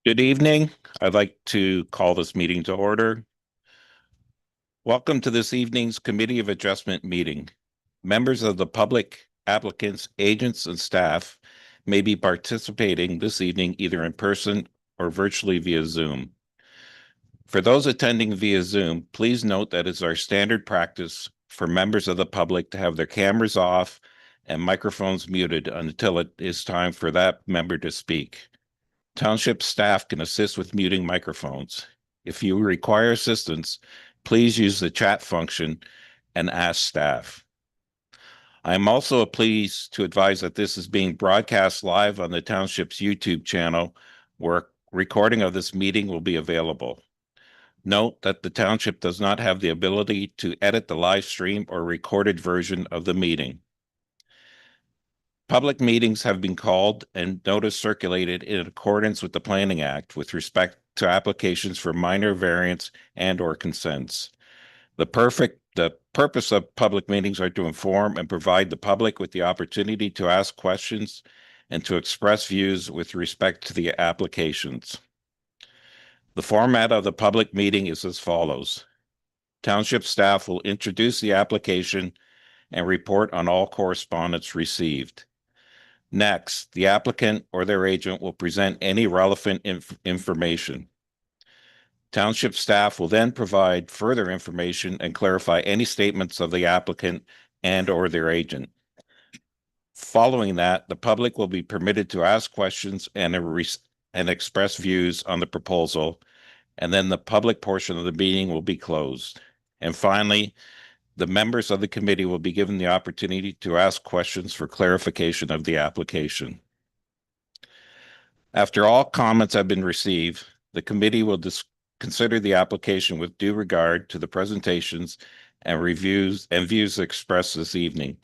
Good evening. I'd like to call this meeting to order. Welcome to this evening's Committee of Adjustment meeting. Members of the public, applicants, agents, and staff may be participating this evening either in person or virtually via Zoom. For those attending via Zoom, please note that it's our standard practice for members of the public to have their cameras off and microphones muted until it is time for that member to speak. Township staff can assist with muting microphones. If you require assistance, please use the chat function and ask staff. I am also pleased to advise that this is being broadcast live on the Township's YouTube channel, where recording of this meeting will be available. Note that the Township does not have the ability to edit the live stream or recorded version of the meeting. Public meetings have been called and notice circulated in accordance with the Planning Act with respect to applications for minor variance and/or consents. The purpose of public meetings are to inform and provide the public with the opportunity to ask questions and to express views with respect to the applications. The format of the public meeting is as follows. Township staff will introduce the application and report on all correspondence received. Next, the applicant or their agent will present any relevant information. Township staff will then provide further information and clarify any statements of the applicant and/or their agent. Following that, the public will be permitted to ask questions and express views on the proposal, and then the public portion of the meeting will be closed. And finally, the members of the committee will be given the opportunity to ask questions for clarification of the application. After all comments have been received, the committee will consider the application with due regard to the presentations and views expressed this evening.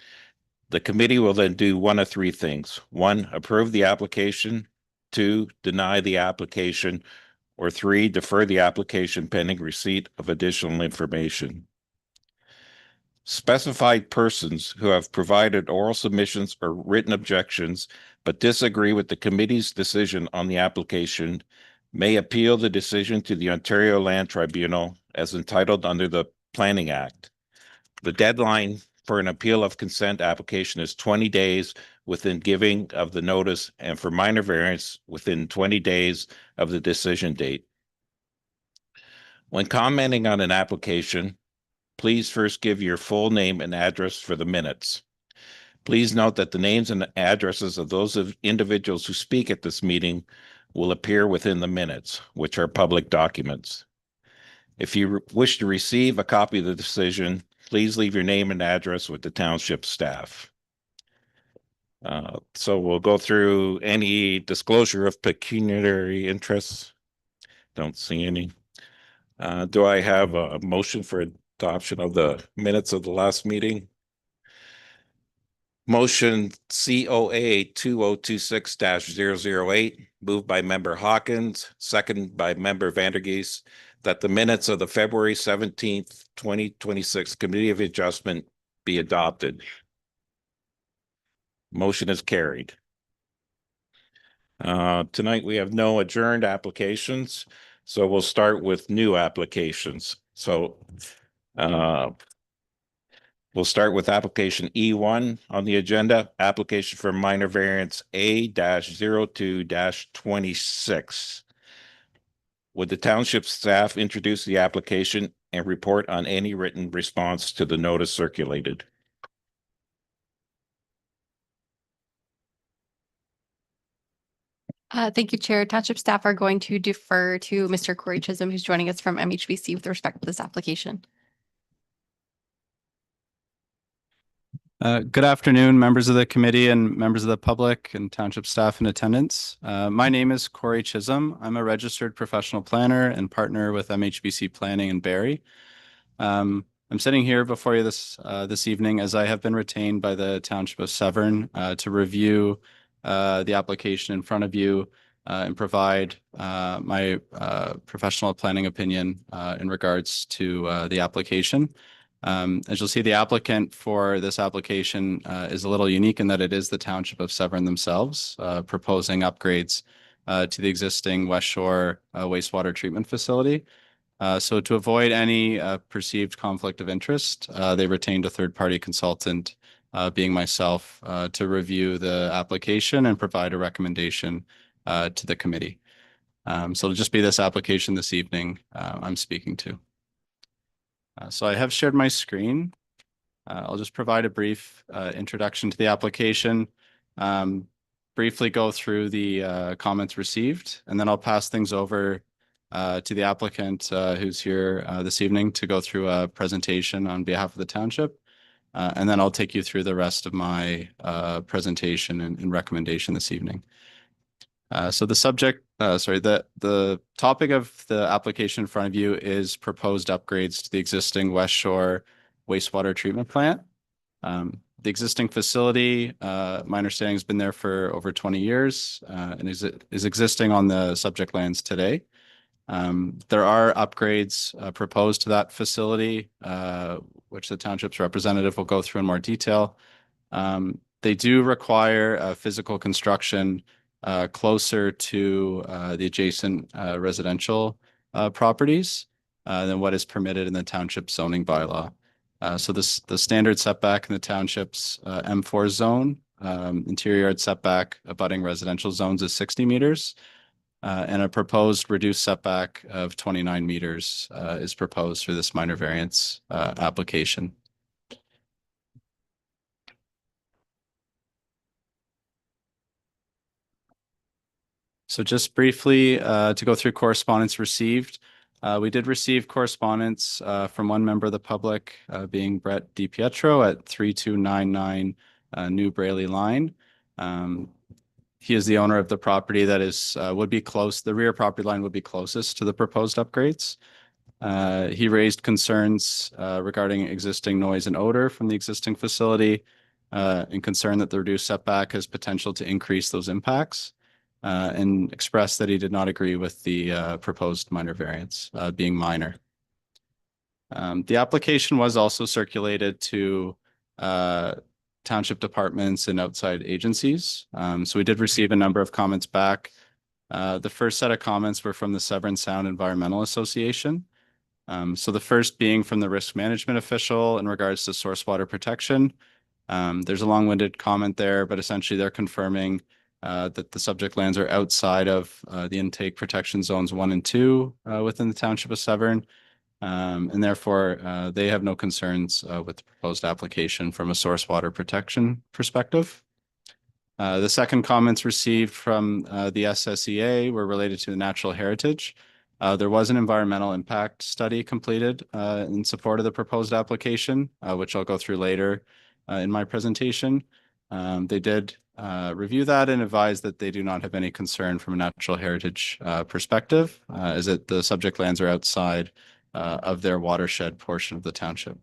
The committee will then do one of three things. One, approve the application. Two, deny the application. Or three, defer the application pending receipt of additional information. Specified persons who have provided oral submissions or written objections but disagree with the committee's decision on the application may appeal the decision to the Ontario Land Tribunal as entitled under the Planning Act. The deadline for an appeal of consent application is 20 days within giving of the notice, and for minor variance within 20 days of the decision date. When commenting on an application, please first give your full name and address for the minutes. Please note that the names and addresses of those individuals who speak at this meeting will appear within the minutes, which are public documents. If you wish to receive a copy of the decision, please leave your name and address with the township staff. So we'll go through any disclosure of pecuniary interests. Don't see any. Do I have a motion for adoption of the minutes of the last meeting? Motion COA 2026-008, moved by member Hawkins, second by member Vandergeest, that the minutes of the February 17th, 2026 Committee of Adjustment be adopted. Motion is carried. Tonight we have no adjourned applications, so we'll start with new applications. So we'll start with application E1 on the agenda, application for minor variance A-02-26. Would the township staff introduce the application and report on any written response to the notice circulated? Thank you, Chair. Township staff are going to defer to Mr. Corey Chisholm, who's joining us from MHBC with respect to this application. Good afternoon, members of the committee and members of the public and township staff in attendance. My name is Corey Chisholm. I'm a registered professional planner and partner with MHBC Planning in Barrie. I'm sitting here before you this evening as I have been retained by the Township of Severn to review the application in front of you and provide my professional planning opinion in regards to the application. As you'll see, the applicant for this application is a little unique in that it is the Township of Severn themselves proposing upgrades to the existing Westshore wastewater treatment facility. So to avoid any perceived conflict of interest, they retained a third-party consultant, being myself, to review the application and provide a recommendation to the committee. So it'll just be this application this evening I'm speaking to. So I have shared my screen. I'll just provide a brief introduction to the application, briefly go through the comments received, and then I'll pass things over to the applicant who's here this evening to go through a presentation on behalf of the township. And then I'll take you through the rest of my presentation and recommendation this evening. So the topic of the application in front of you is proposed upgrades to the existing Westshore wastewater treatment plant. The existing facility, my understanding, has been there for over 20 years and is existing on the subject lands today. There are upgrades proposed to that facility, which the township's representative will go through in more detail. They do require physical construction closer to the adjacent residential properties than what is permitted in the township zoning bylaw. So the standard setback in the township's M4 zone, interior yard setback abutting residential zones is 60 meters. And a proposed reduced setback of 29 meters is proposed for this minor variance application. So just briefly to go through correspondence received. We did receive correspondence from one member of the public, being Brett DiPietro at 3299 New Brailey Line. He is the owner of the property that is would be close. The rear property line would be closest to the proposed upgrades. He raised concerns regarding existing noise and odor from the existing facility, and concern that the reduced setback has potential to increase those impacts, and expressed that he did not agree with the proposed minor variance, being minor. The application was also circulated to township departments and outside agencies. So we did receive a number of comments back. The first set of comments were from the Severn Sound Environmental Association. So the first being from the risk management official in regards to source water protection. There's a long-winded comment there, but essentially they're confirming that the subject lands are outside of the intake protection zones 1 and 2 within the township of Severn. And therefore, they have no concerns with the proposed application from a source water protection perspective. The second comments received from the SSEA were related to the natural heritage. There was an environmental impact study completed in support of the proposed application, which I'll go through later in my presentation. They did review that and advise that they do not have any concern from a natural heritage perspective, as that the subject lands are outside of their watershed portion of the township.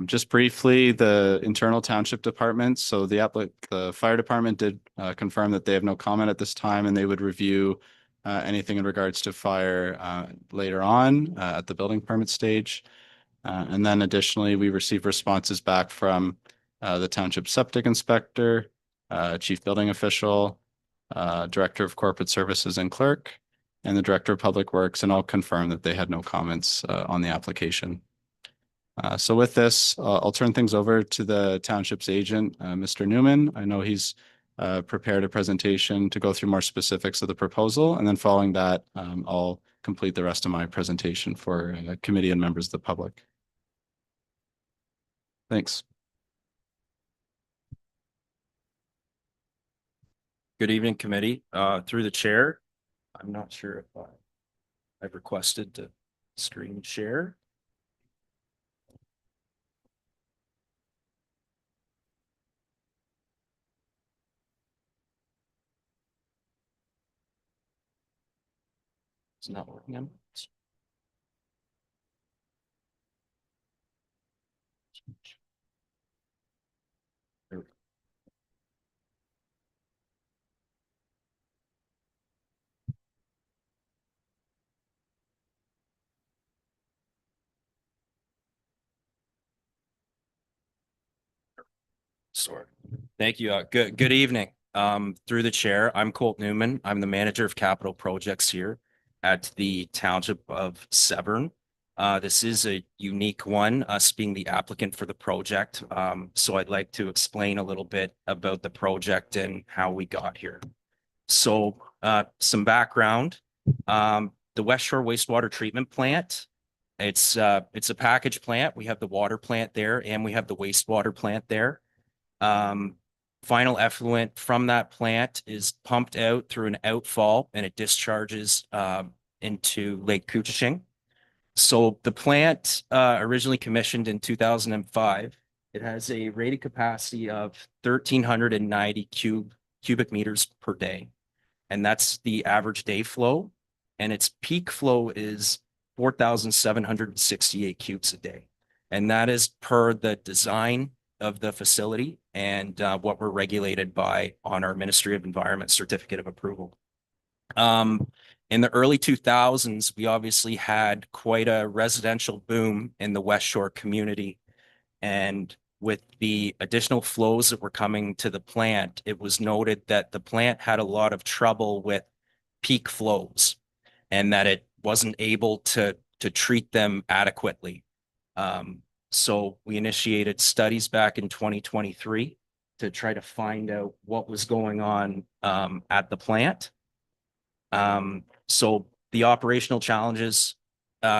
Just briefly, the internal township departments. So the fire department did confirm that they have no comment at this time, and they would review anything in regards to fire later on at the building permit stage. And then additionally, we received responses back from the township septic inspector, chief building official, director of corporate services and clerk, and the director of public works, and all confirmed that they had no comments on the application. So with this, I'll turn things over to the township's agent, Mr. Newman. I know he's prepared a presentation to go through more specifics of the proposal, and then following that, I'll complete the rest of my presentation for committee and members of the public. Thanks. Good evening, committee. Through the chair, I'm not sure if I've requested to screen share. It's not working. There we go. Sorry. Thank you. Good evening. Through the chair, I'm Colt Newman. I'm the manager of capital projects here at the Township of Severn. This is a unique one, us being the applicant for the project. So I'd like to explain a little bit about the project and how we got here. So some background. The Westshore wastewater treatment plant. It's a package plant. We have the water plant there and we have the wastewater plant there. Final effluent from that plant is pumped out through an outfall and it discharges into Lake Couchiching. So the plant originally commissioned in 2005. It has a rated capacity of 1,390 cubic meters per day. And that's the average day flow. And its peak flow is 4,768 cubes a day. And that is per the design of the facility and what we're regulated by on our Ministry of Environment Certificate of Approval. In the early 2000s, we obviously had quite a residential boom in the Westshore community. And with the additional flows that were coming to the plant, it was noted that the plant had a lot of trouble with peak flows and that it wasn't able to treat them adequately. So we initiated studies back in 2023 to try to find out what was going on at the plant. So the operational challenges,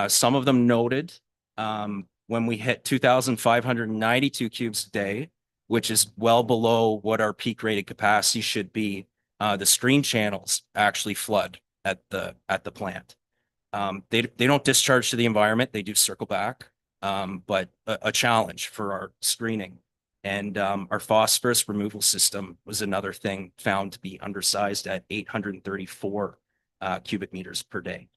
some of them noted when we hit 2,592 cubes a day, which is well below what our peak rated capacity should be, the screen channels actually flood at the plant. They don't discharge to the environment, they do circle back, but a challenge for our screening. And our phosphorus removal system was another thing found to be undersized at 834 cubic meters per day.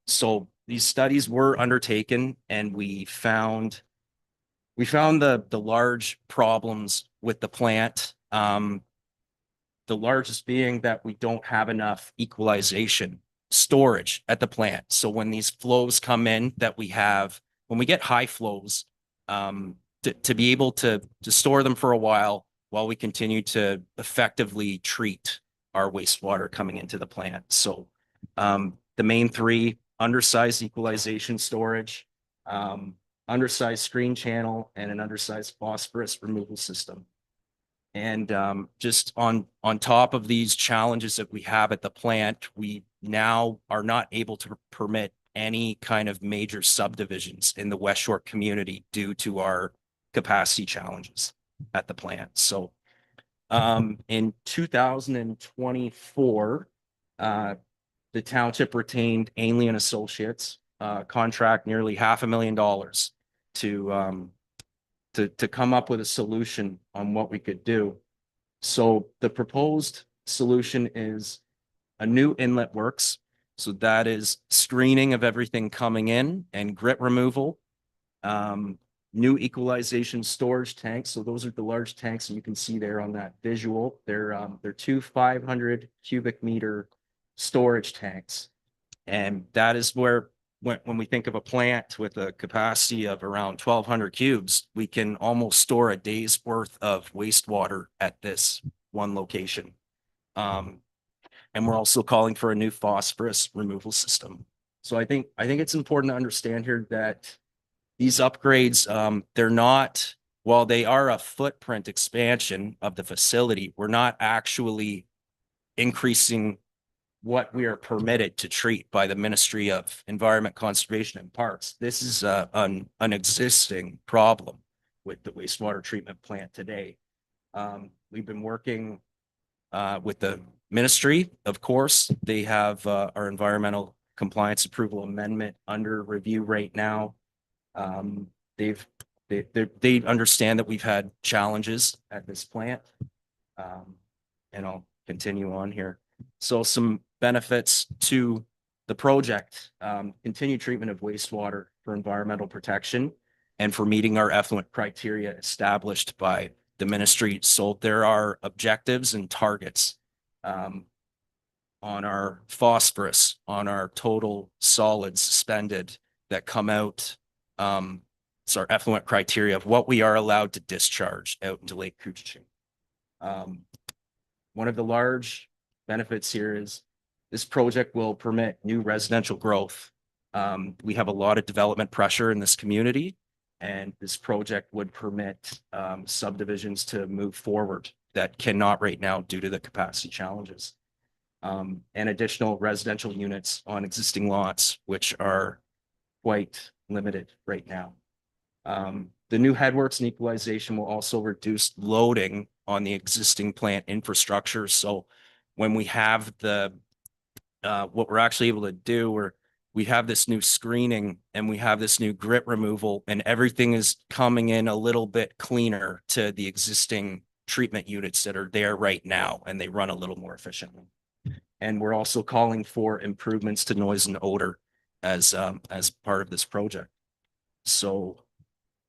So these studies were undertaken and we found the large problems with the plant. The largest being that we don't have enough equalization storage at the plant. So when these flows come in that we have, when we get high flows, to be able to store them for a while we continue to effectively treat our wastewater coming into the plant. So the main three: undersized equalization storage, undersized screen channel, and an undersized phosphorus removal system. And just on top of these challenges that we have at the plant, we now are not able to permit any kind of major subdivisions in the Westshore community due to our capacity challenges at the plant. So in 2024, the township retained Ainley and Associates, contract nearly $500,000 to come up with a solution on what we could do. So the proposed solution is a new inlet works. So that is screening of everything coming in and grit removal. New equalization storage tanks. So those are the large tanks that you can see there on that visual. They're two 500 cubic meter storage tanks. And that is where when we think of a plant with a capacity of around 1,200 cubes, we can almost store a day's worth of wastewater at this one location. And we're also calling for a new phosphorus removal system. So I think it's important to understand here that these upgrades, they're not, while they are a footprint expansion of the facility, we're not actually increasing what we are permitted to treat by the Ministry of Environment, Conservation and Parks. This is an existing problem with the wastewater treatment plant today. We've been working with the ministry, of course. They have our environmental compliance approval amendment under review right now. They understand that we've had challenges at this plant. And I'll continue on here. So some benefits to the project: continued treatment of wastewater for environmental protection and for meeting our effluent criteria established by the ministry. So there are objectives and targets on our phosphorus, on our total solids suspended that come out. It's our effluent criteria of what we are allowed to discharge out into Lake Couchiching. one of the large benefits here is this project will permit new residential growth. We have a lot of development pressure in this community, and this project would permit subdivisions to move forward that cannot right now due to the capacity challenges. And additional residential units on existing lots, which are quite limited right now. The new headworks and equalization will also reduce loading on the existing plant infrastructure. So when we have what we're actually able to do, we have this new screening and we have this new grit removal, and everything is coming in a little bit cleaner to the existing treatment units that are there right now, and they run a little more efficiently. And we're also calling for improvements to noise and odor as part of this project. So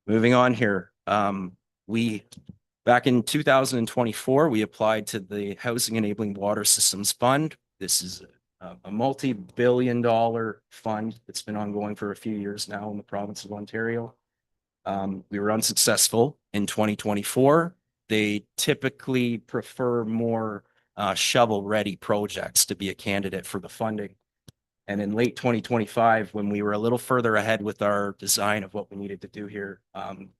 moving on here, back in 2024, we applied to the Housing Enabling Water Systems Fund. This is a multi-billion-dollar fund that's been ongoing for a few years now in the province of Ontario. We were unsuccessful in 2024. They typically prefer more shovel-ready projects to be a candidate for the funding. And in late 2025, when we were a little further ahead with our design of what we needed to do here,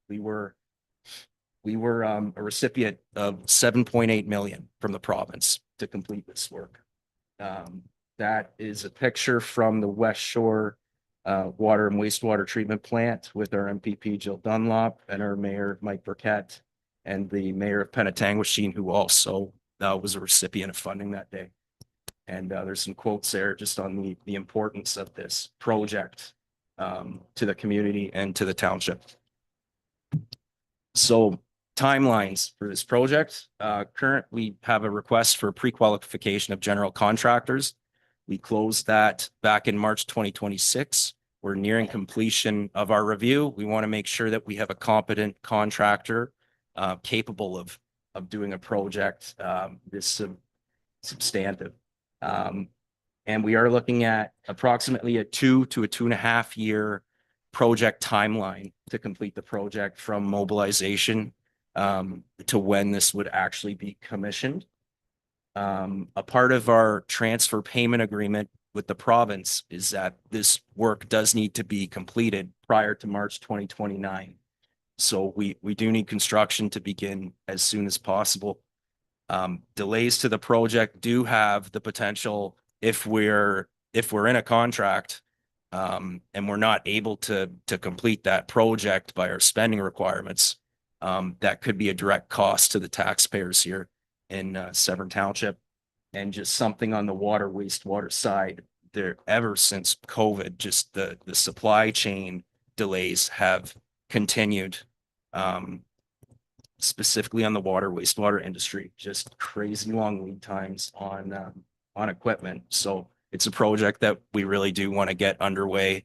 we were a recipient of 7.8 million from the province to complete this work. That is a picture from the Westshore water and wastewater treatment plant with our MPP Jill Dunlop and our mayor Mike Burkett and the mayor of Penetanguishene, who also was a recipient of funding that day. And there's some quotes there just on the importance of this project to the community and to the township. So timelines for this project. We have a request for pre-qualification of general contractors. We closed that back in March 2026. We're nearing completion of our review. We want to make sure that we have a competent contractor capable of doing a project this substantive. And we are looking at approximately a 2 to 2.5 year project timeline to complete the project from mobilization to when this would actually be commissioned. A part of our transfer payment agreement with the province is that this work does need to be completed prior to March 2029. So we do need construction to begin as soon as possible. Delays to the project do have the potential if we're in a contract and we're not able to complete that project by our spending requirements. That could be a direct cost to the taxpayers here in Severn Township. And just something on the water wastewater side, there ever since COVID, just the supply chain delays have continued. Specifically on the water wastewater industry, just crazy long lead times on equipment. So it's a project that we really do want to get underway.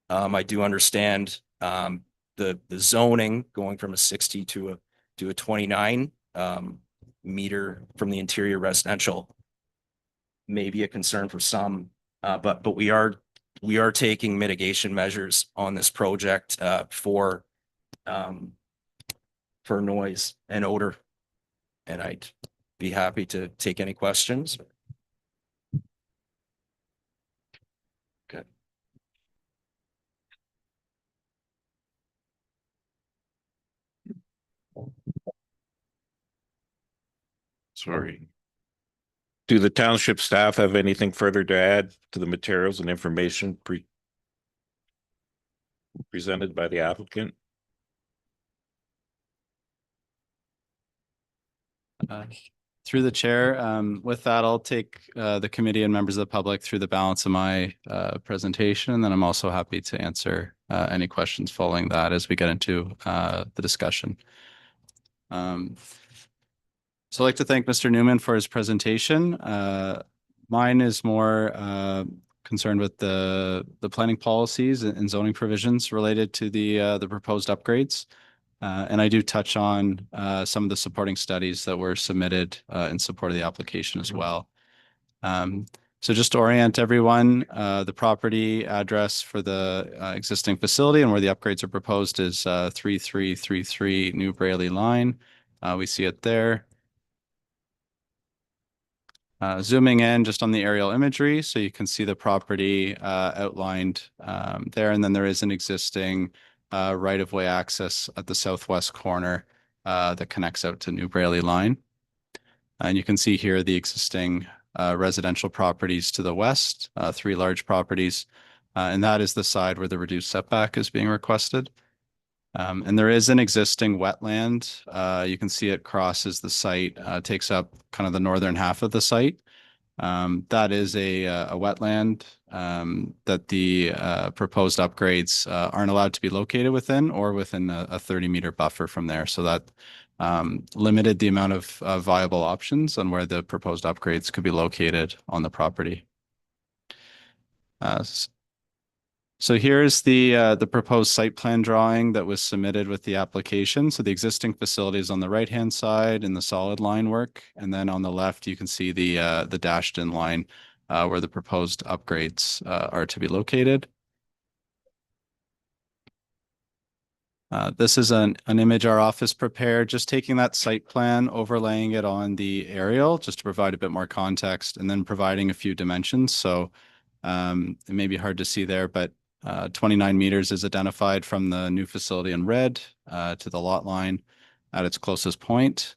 I do understand the zoning going from a 60 to a 29 meter from the interior residential may be a concern for some, but we are taking mitigation measures on this project for noise and odor, and I'd be happy to take any questions. Okay. Sorry. Do the township staff have anything further to add to the materials and information presented by the applicant? Through the chair, with that, I'll take the committee and members of the public through the balance of my presentation, and then I'm also happy to answer any questions following that as we get into the discussion. So I'd like to thank Mr. Newman for his presentation. Mine is more concerned with the planning policies and zoning provisions related to the proposed upgrades. And I do touch on some of the supporting studies that were submitted in support of the application as well. So just to orient everyone, the property address for the existing facility and where the upgrades are proposed is 3333 New Brailey line. We see it there. Zooming in just on the aerial imagery, so you can see the property outlined there, and then there is an existing right-of-way access at the southwest corner that connects out to New Brailey line. And you can see here the existing residential properties to the west, 3 large properties, and that is the side where the reduced setback is being requested. And there is an existing wetland. You can see it crosses the site, takes up kind of the northern half of the site. That is a wetland that the proposed upgrades aren't allowed to be located within or within a 30-meter buffer from there. So that limited the amount of viable options on where the proposed upgrades could be located on the property. So here's the proposed site plan drawing that was submitted with the application. So the existing facility is on the right-hand side in the solid line work, and then on the left you can see the dashed in line where the proposed upgrades are to be located. This is an image our office prepared, just taking that site plan, overlaying it on the aerial, just to provide a bit more context, and then providing a few dimensions. So it may be hard to see there, but 29 meters is identified from the new facility in red to the lot line at its closest point.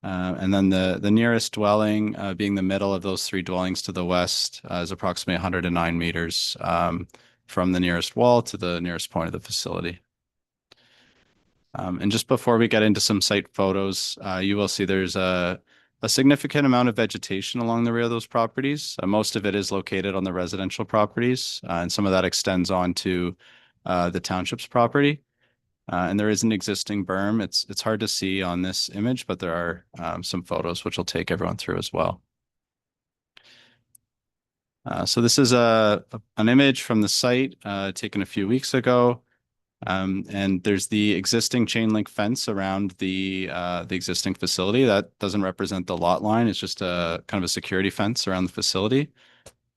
And then the nearest dwelling, being the middle of those 3 dwellings to the west, is approximately 109 meters from the nearest wall to the nearest point of the facility. And just before we get into some site photos, you will see there's a significant amount of vegetation along the rear of those properties. Most of it is located on the residential properties, and some of that extends on to the township's property. And there is an existing berm. It's hard to see on this image, but there are some photos which will take everyone through as well. So this is an image from the site taken a few weeks ago. And there's the existing chain link fence around the existing facility. That doesn't represent the lot line. It's just a kind of a security fence around the facility.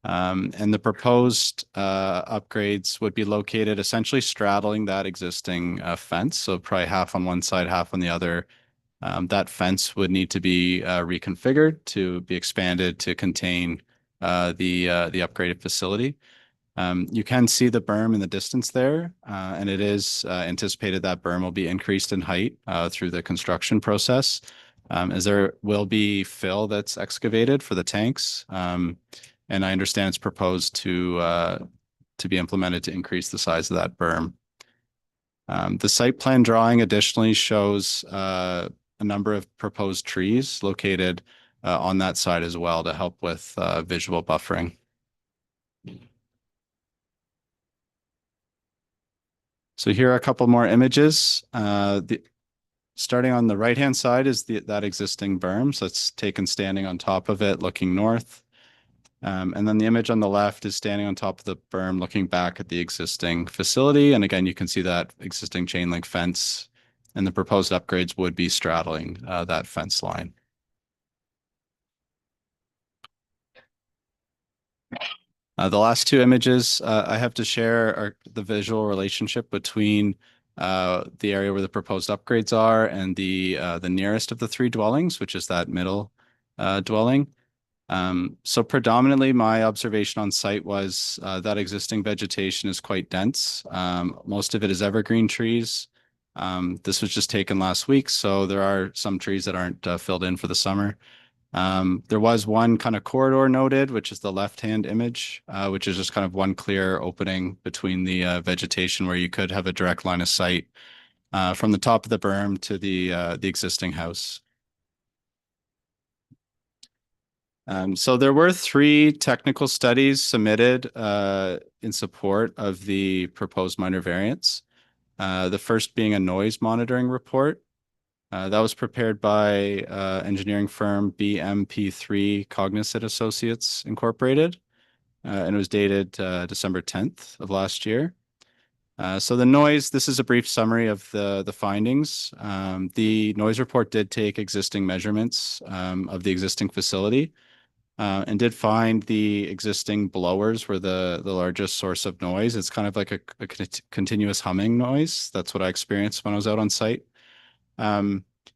And the proposed upgrades would be located essentially straddling that existing fence. So probably half on one side, half on the other. That fence would need to be reconfigured to be expanded to contain the upgraded facility. You can see the berm in the distance there, and it is anticipated that berm will be increased in height through the construction process, as there will be fill that's excavated for the tanks. And I understand it's proposed to be implemented to increase the size of that berm. The site plan drawing additionally shows a number of proposed trees located on that side as well to help with visual buffering. So here are a couple more images. Starting on the right-hand side is that existing berm. So it's taken standing on top of it, looking north. And then the image on the left is standing on top of the berm, looking back at the existing facility. And again, you can see that existing chain link fence, and the proposed upgrades would be straddling that fence line. The last 2 images I have to share are the visual relationship between the area where the proposed upgrades are and the nearest of the 3 dwellings, which is that middle dwelling. So predominantly my observation on site was that existing vegetation is quite dense. Most of it is evergreen trees. This was just taken last week, so there are some trees that aren't filled in for the summer. There was one kind of corridor noted, which is the left-hand image, which is just kind of one clear opening between the vegetation where you could have a direct line of sight from the top of the berm to the existing house. So there were 3 technical studies submitted in support of the proposed minor variance. The first being a noise monitoring report. That was prepared by engineering firm BMP3 Cognizant Associates Incorporated, and it was dated December 10th of last year. So the noise, this is a brief summary of the findings. The noise report did take existing measurements of the existing facility and did find the existing blowers were the largest source of noise. It's kind of like a continuous humming noise. That's what I experienced when I was out on site.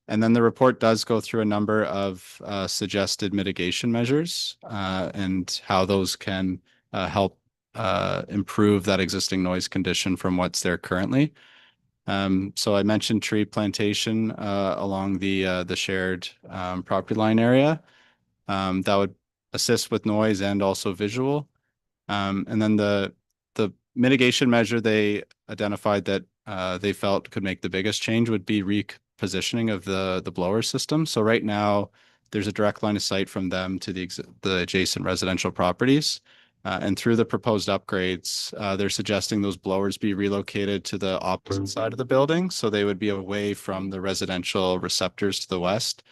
And then the report does go through a number of suggested mitigation measures and how those can help improve that existing noise condition from what's there currently. So I mentioned tree plantation along the shared property line area. That would assist with noise and also visual. And then the mitigation measure they identified that they felt could make the biggest change would be repositioning of the blower system. So right now, there's a direct line of sight from them to the adjacent residential properties. And through the proposed upgrades, they're suggesting those blowers be relocated to the opposite side of the building. So they would be away from the residential receptors to the west.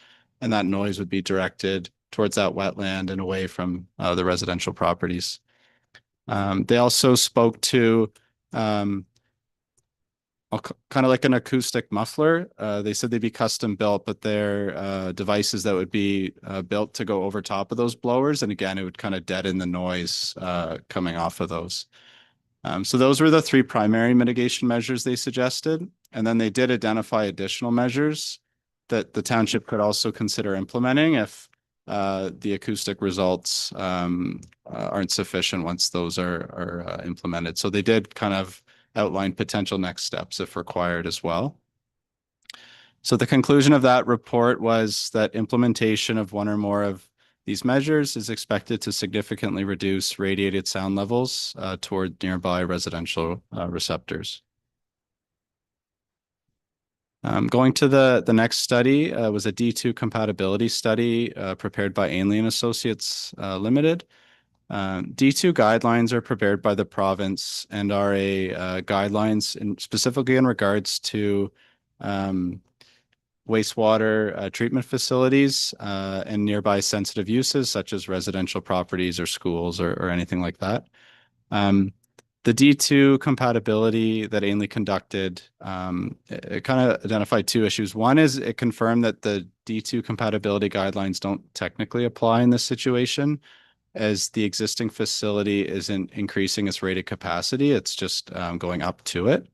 And that noise would be directed towards that wetland and away from the residential properties. They also spoke to kind of like an acoustic muffler. They said they'd be custom built, but they're devices that would be built to go over top of those blowers. And again, it would kind of deaden the noise coming off of those. So those were the three primary mitigation measures they suggested. And then they did identify additional measures that the township could also consider implementing if the acoustic results aren't sufficient once those are implemented. So they did kind of outline potential next steps if required as well. So the conclusion of that report was that implementation of one or more of these measures is expected to significantly reduce radiated sound levels toward nearby residential receptors. Going to the next study was a D2 compatibility study prepared by Ainley and Associates Limited. D2 guidelines are prepared by the province and are guidelines specifically in regards to wastewater treatment facilities and nearby sensitive uses such as residential properties or schools or anything like that. The D2 compatibility that Ainley conducted, it kind of identified two issues. One is it confirmed that the D2 compatibility guidelines don't technically apply in this situation, as the existing facility isn't increasing its rated capacity. It's just going up to it.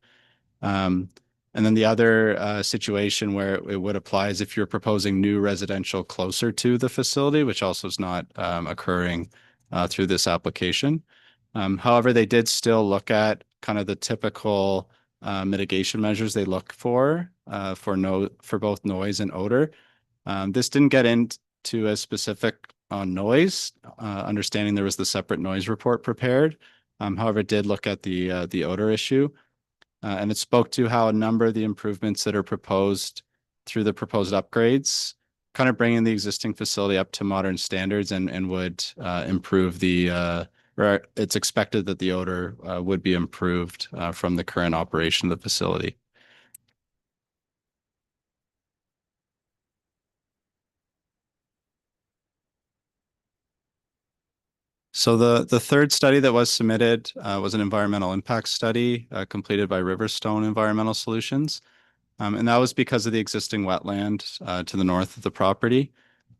And then the other situation where it would apply is if you're proposing new residential closer to the facility, which also is not occurring through this application. However, they did still look at kind of the typical mitigation measures they look for both noise and odor. This didn't get into a specific on noise, understanding there was the separate noise report prepared. However, it did look at the odor issue, and it spoke to how a number of the improvements that are proposed through the proposed upgrades kind of bringing the existing facility up to modern standards and would improve or it's expected that the odor would be improved from the current operation of the facility. So the third study that was submitted was an environmental impact study completed by Riverstone Environmental Solutions. And that was because of the existing wetland to the north of the property.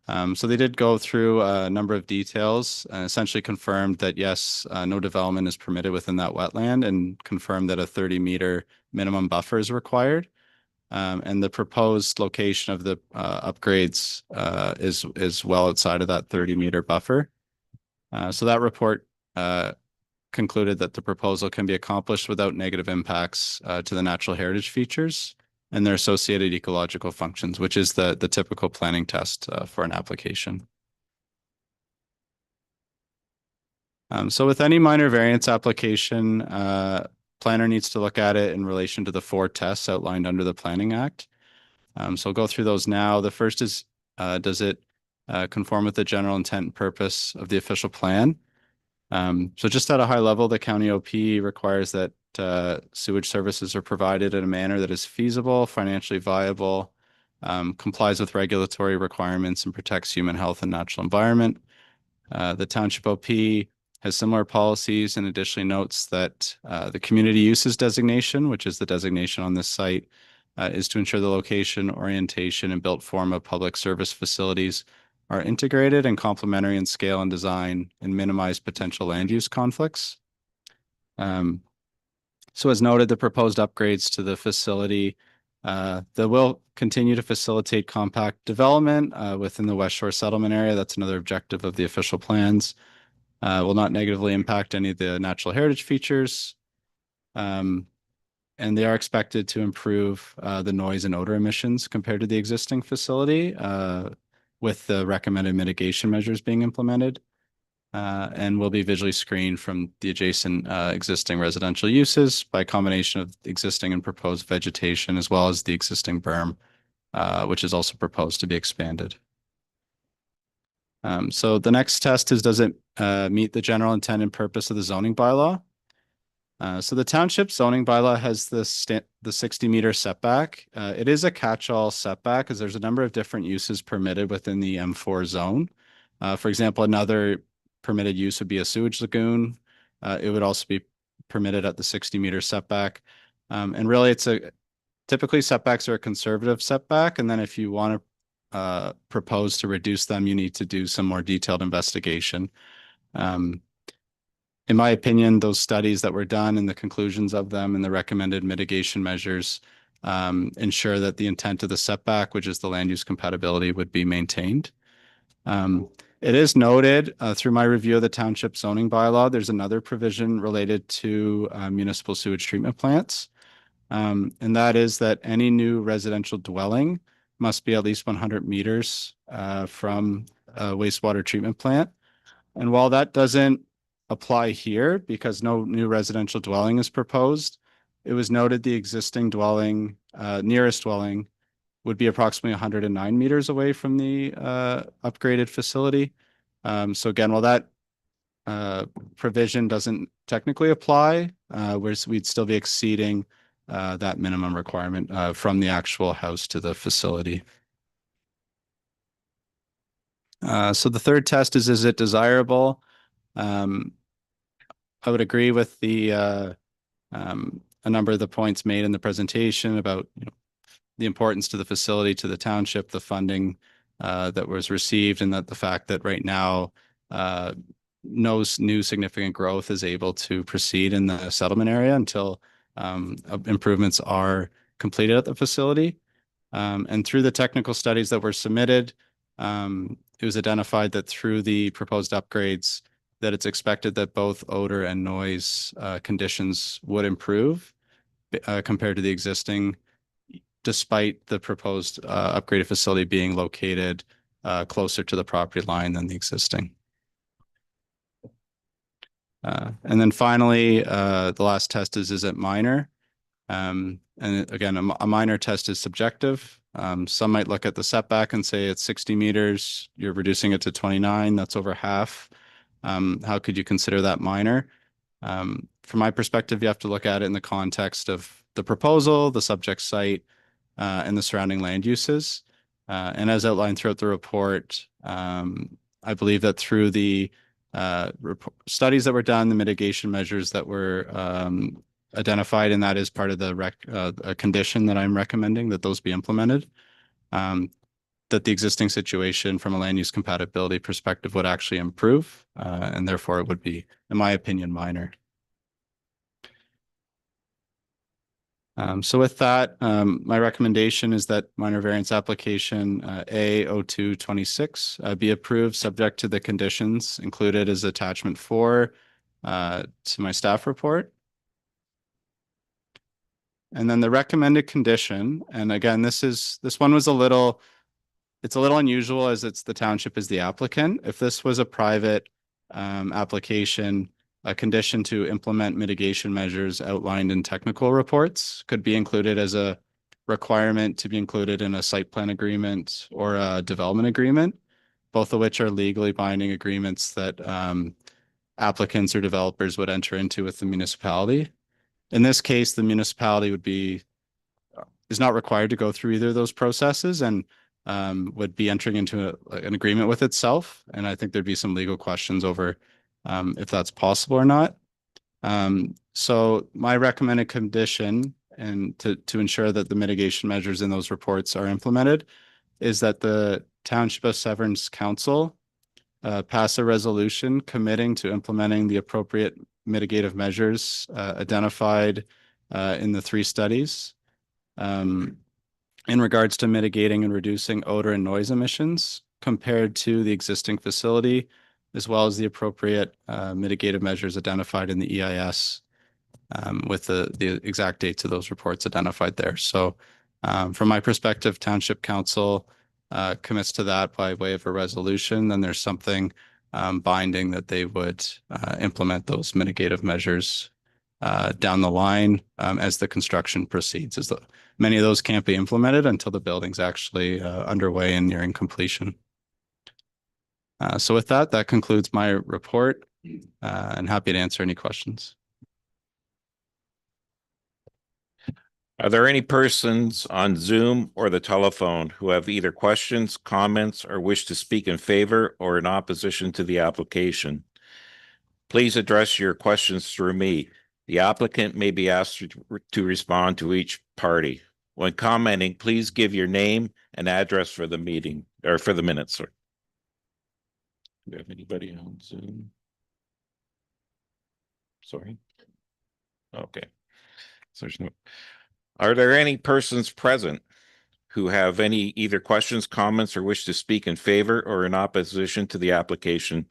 So they did go through a number of details and essentially confirmed that, yes, no development is permitted within that wetland and confirmed that a 30-meter minimum buffer is required. And the proposed location of the upgrades is well outside of that 30-meter buffer. So that report concluded that the proposal can be accomplished without negative impacts to the natural heritage features and their associated ecological functions, which is the typical planning test for an application. So with any minor variance application, planner needs to look at it in relation to the 4 tests outlined under the Planning Act. So I'll go through those now. The first is, does it conform with the general intent and purpose of the official plan? So just at a high level, the county OP requires that sewage services are provided in a manner that is feasible, financially viable, complies with regulatory requirements, and protects human health and natural environment. The Township OP has similar policies and additionally notes that the community uses designation, which is the designation on this site, is to ensure the location, orientation, and built form of public service facilities are integrated and complementary in scale and design and minimize potential land use conflicts. So as noted, the proposed upgrades to the facility That will continue to facilitate compact development within the Westshore settlement area. That's another objective of the official plans. Will not negatively impact any of the natural heritage features. And they are expected to improve the noise and odor emissions compared to the existing facility with the recommended mitigation measures being implemented. And will be visually screened from the adjacent existing residential uses by a combination of existing and proposed vegetation, as well as the existing berm, which is also proposed to be expanded. So the next test is, does it meet the general intent and purpose of the zoning bylaw? So the township zoning bylaw has the 60-meter setback. It is a catch-all setback because there's a number of different uses permitted within the M4 zone. For example, another permitted use would be a sewage lagoon. It would also be permitted at the 60-meter setback. And really, typically setbacks are a conservative setback. And then if you want to propose to reduce them, you need to do some more detailed investigation. In my opinion, those studies that were done and the conclusions of them and the recommended mitigation measures ensure that the intent of the setback, which is the land use compatibility, would be maintained. It is noted through my review of the township zoning bylaw, there's another provision related to municipal sewage treatment plants. And that is that any new residential dwelling must be at least 100 meters from a wastewater treatment plant. And while that doesn't apply here because no new residential dwelling is proposed, it was noted the existing dwelling, nearest dwelling, would be approximately 109 meters away from the upgraded facility. So again, while that provision doesn't technically apply, we'd still be exceeding that minimum requirement from the actual house to the facility. So the third test is it desirable? I would agree with a number of the points made in the presentation about the importance to the facility, to the township, the funding that was received, and that the fact that right now no new significant growth is able to proceed in the settlement area until improvements are completed at the facility. And through the technical studies that were submitted, it was identified that through the proposed upgrades, that it's expected that both odor and noise conditions would improve compared to the existing, despite the proposed upgraded facility being located closer to the property line than the existing. And then finally, the last test is it minor? And again, a minor test is subjective. Some might look at the setback and say it's 60 meters, you're reducing it to 29, that's over half. How could you consider that minor? From my perspective, you have to look at it in the context of the proposal, the subject site, and the surrounding land uses. And as outlined throughout the report, I believe that through the studies that were done, the mitigation measures that were identified, and that is part of the condition that I'm recommending that those be implemented, that the existing situation from a land use compatibility perspective would actually improve, and therefore it would be, in my opinion, minor. So with that, my recommendation is that minor variance application A0226 be approved subject to the conditions included as attachment 4 to my staff report. And then the recommended condition, and again, this one was it's a little unusual as it's the township is the applicant. If this was a private application, a condition to implement mitigation measures outlined in technical reports could be included as a requirement to be included in a site plan agreement or a development agreement, both of which are legally binding agreements that applicants or developers would enter into with the municipality. In this case, the municipality is not required to go through either of those processes and would be entering into an agreement with itself. And I think there'd be some legal questions over if that's possible or not. So my recommended condition, and to ensure that the mitigation measures in those reports are implemented, is that the Township of Severn's council pass a resolution committing to implementing the appropriate mitigative measures identified in the 3 studies. in regards to mitigating and reducing odor and noise emissions compared to the existing facility, as well as the appropriate mitigative measures identified in the EIS with the exact dates of those reports identified there. So from my perspective, Township Council commits to that by way of a resolution, then there's something binding that they would implement those mitigative measures down the line as the construction proceeds. Many of those can't be implemented until the building's actually underway and nearing completion. So with that, that concludes my report and happy to answer any questions. Are there any persons on Zoom or the telephone who have either questions, comments, or wish to speak in favor or in opposition to the application? Please address your questions through me. The applicant may be asked to respond to each party. When commenting, please give your name and address for the meeting or for the minutes. Do we have anybody on Zoom? Sorry. Okay. So there's no. Are there any persons present who have any either questions, comments, or wish to speak in favor or in opposition to the application?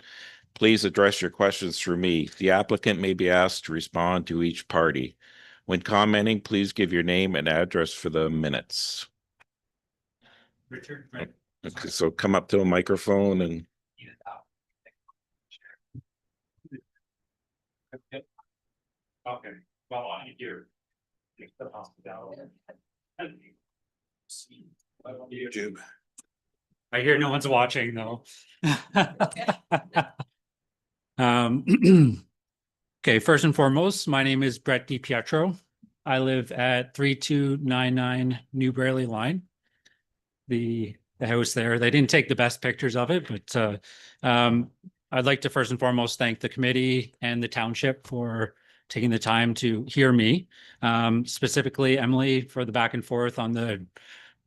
Please address your questions through me. The applicant may be asked to respond to each party. When commenting, please give your name and address for the minutes. Richard. Okay, so come up to a microphone and. Okay, well, I'm here. YouTube. I hear no one's watching though. Okay, first and foremost, my name is Brett DiPietro. I live at 3299 New Brailey line. The house there, they didn't take the best pictures of it, but I'd like to first and foremost thank the committee and the township for taking the time to hear me, specifically Emily for the back and forth on the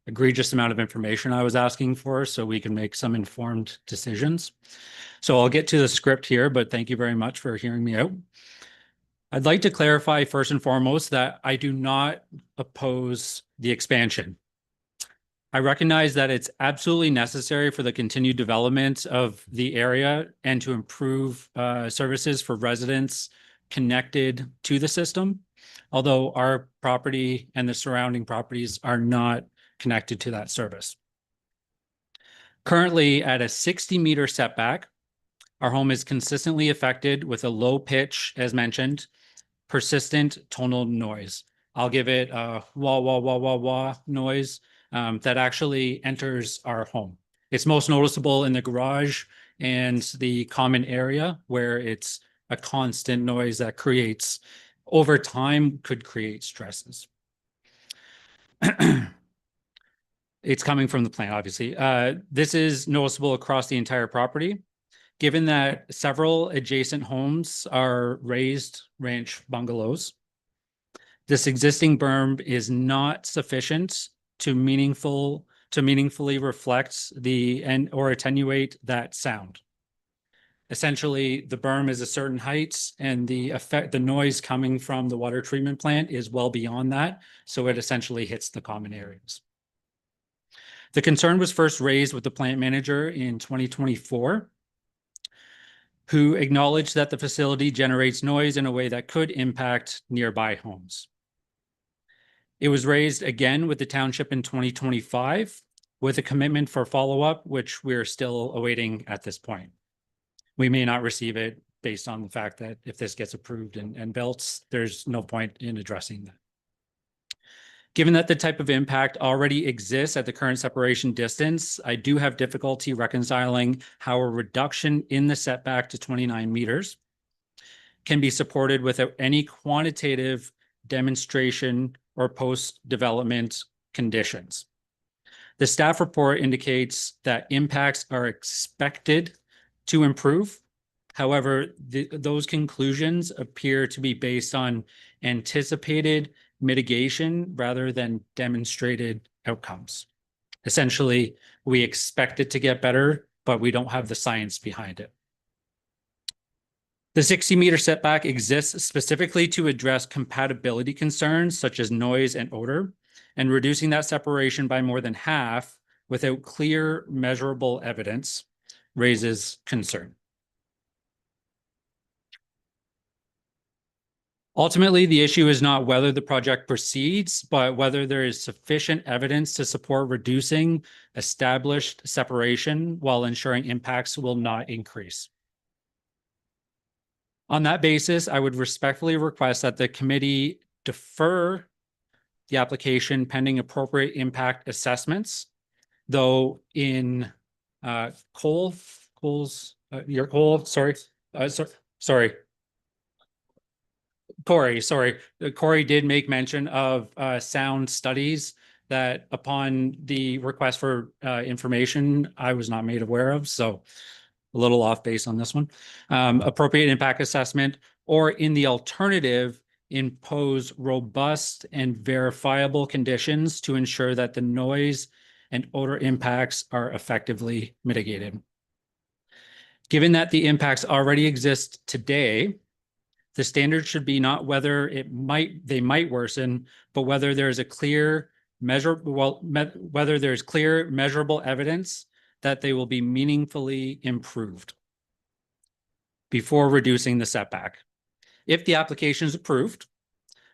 egregious amount of information I was asking for so we can make some informed decisions. So I'll get to the script here, but thank you very much for hearing me out. I'd like to clarify first and foremost that I do not oppose the expansion. I recognize that it's absolutely necessary for the continued development of the area and to improve services for residents connected to the system, although our property and the surrounding properties are not connected to that service. Currently at a 60-meter setback, our home is consistently affected with a low pitch, as mentioned, persistent tonal noise. I'll give it a wah, wah, wah, wah, wah noise that actually enters our home. It's most noticeable in the garage and the common area where it's a constant noise that creates, over time, could create stresses. It's coming from the plant, obviously. This is noticeable across the entire property. Given that several adjacent homes are raised ranch bungalows, this existing berm is not sufficient to meaningfully reflect or attenuate that sound. Essentially, the berm is a certain height and the noise coming from the water treatment plant is well beyond that. So it essentially hits the common areas. The concern was first raised with the plant manager in 2024, who acknowledged that the facility generates noise in a way that could impact nearby homes. It was raised again with the township in 2025 with a commitment for follow-up, which we're still awaiting at this point. We may not receive it based on the fact that if this gets approved and built, there's no point in addressing that. Given that the type of impact already exists at the current separation distance, I do have difficulty reconciling how a reduction in the setback to 29 meters can be supported without any quantitative demonstration or post-development conditions. The staff report indicates that impacts are expected to improve. However, those conclusions appear to be based on anticipated mitigation rather than demonstrated outcomes. Essentially, we expect it to get better, but we don't have the science behind it. The 60-meter setback exists specifically to address compatibility concerns such as noise and odor, and reducing that separation by more than half without clear measurable evidence raises concern. Ultimately, the issue is not whether the project proceeds, but whether there is sufficient evidence to support reducing established separation while ensuring impacts will not increase. On that basis, I would respectfully request that the committee defer the application pending appropriate impact assessments, though in Corey did make mention of sound studies that upon the request for information, I was not made aware of. So a little off base on this one. Appropriate impact assessment, or in the alternative, impose robust and verifiable conditions to ensure that the noise and odor impacts are effectively mitigated. Given that the impacts already exist today, the standard should be not whether they might worsen, but whether there's a clear measurable evidence that they will be meaningfully improved before reducing the setback. If the application is approved,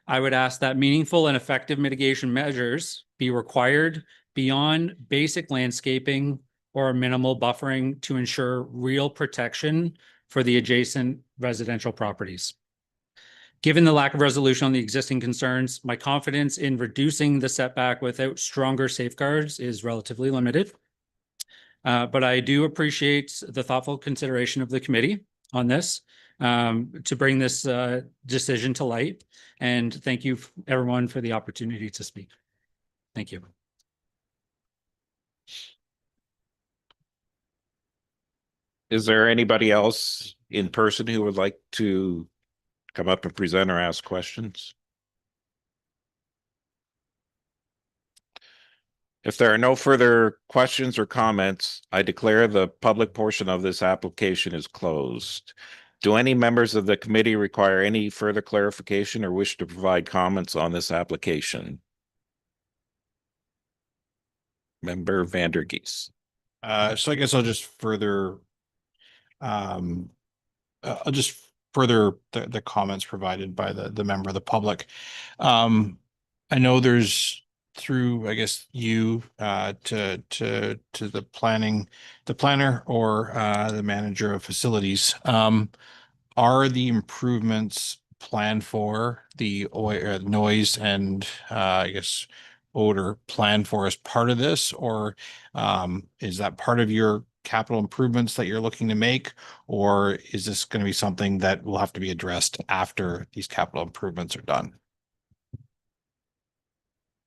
I would ask that meaningful and effective mitigation measures be required beyond basic landscaping or minimal buffering to ensure real protection for the adjacent residential properties. Given the lack of resolution on the existing concerns, my confidence in reducing the setback without stronger safeguards is relatively limited. But I do appreciate the thoughtful consideration of the committee on this to bring this decision to light. And thank you everyone for the opportunity to speak. Thank you. Is there anybody else in person who would like to come up and present or ask questions? If there are no further questions or comments, I declare the public portion of this application is closed. Do any members of the committee require any further clarification or wish to provide comments on this application? Member Vandergeest. So I guess I'll just further the comments provided by the member of the public. I know there's through, I guess, you to the planner or the manager of facilities. Are the improvements planned for the noise and I guess odor planned for as part of this, or is that part of your capital improvements that you're looking to make, or is this going to be something that will have to be addressed after these capital improvements are done?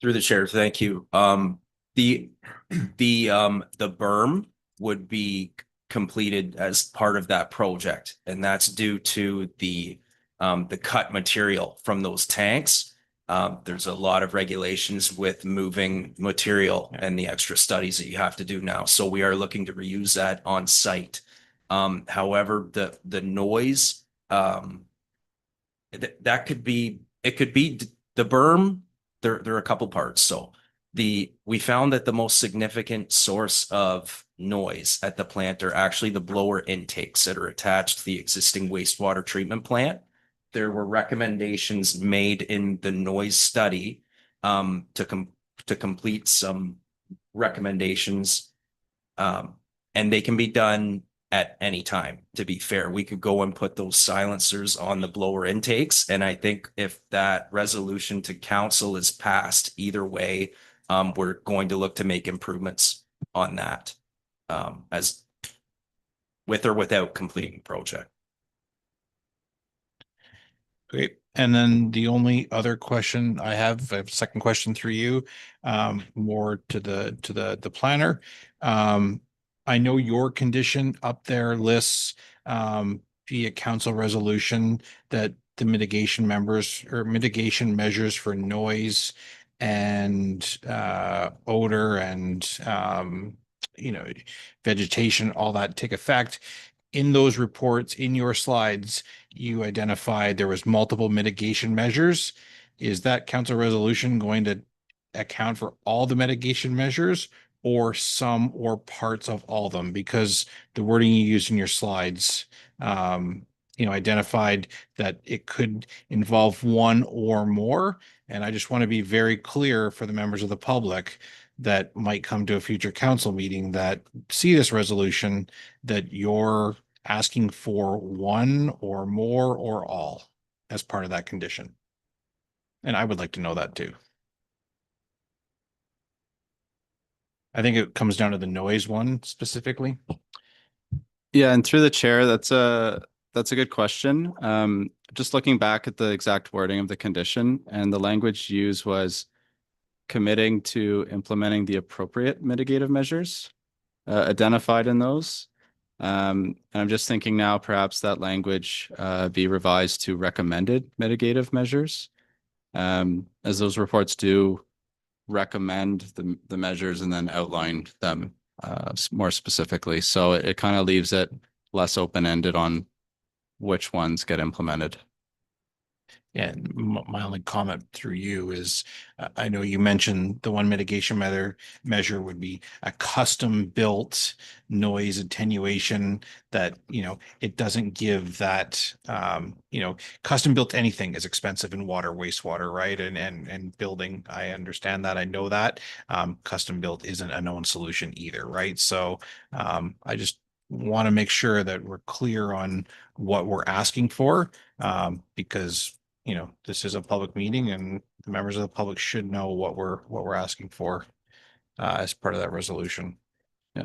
Through the chair, thank you. The berm would be completed as part of that project, and that's due to the cut material from those tanks. There's a lot of regulations with moving material and the extra studies that you have to do now. So we are looking to reuse that on site. However, the noise, that could be, it could be the berm. There are a couple parts. So we found that the most significant source of noise at the plant are actually the blower intakes that are attached to the existing wastewater treatment plant. There were recommendations made in the noise study to complete some recommendations, and they can be done at any time. To be fair, we could go and put those silencers on the blower intakes, and I think if that resolution to council is passed, either way, we're going to look to make improvements on that, as with or without completing the project. Great. And then the only other question I have a second question through you, more to the planner. I know your condition up there lists via council resolution that the mitigation measures for noise and odor and vegetation, all that take effect. In those reports, in your slides, you identified there was multiple mitigation measures. Is that council resolution going to account for all the mitigation measures or some or parts of all of them? Because the wording you used in your slides, identified that it could involve one or more. And I just want to be very clear for the members of the public that might come to a future council meeting that see this resolution, that you're asking for one or more or all as part of that condition. And I would like to know that too. I think it comes down to the noise one specifically. Yeah, and through the chair, that's a good question. Just looking back at the exact wording of the condition, and the language used was committing to implementing the appropriate mitigative measures identified in those. And I'm just thinking now perhaps that language be revised to recommended mitigative measures, as those reports do recommend the measures and then outline them more specifically. So it kind of leaves it less open-ended on which ones get implemented. And my only comment through you is, I know you mentioned the one mitigation measure would be a custom built noise attenuation that, it doesn't give that, custom built anything is expensive in water, wastewater, right? And building, I understand that. I know that. Custom built isn't a known solution either, right? So I just want to make sure that we're clear on what we're asking for, because this is a public meeting and the members of the public should know what we're asking for as part of that resolution. Yeah.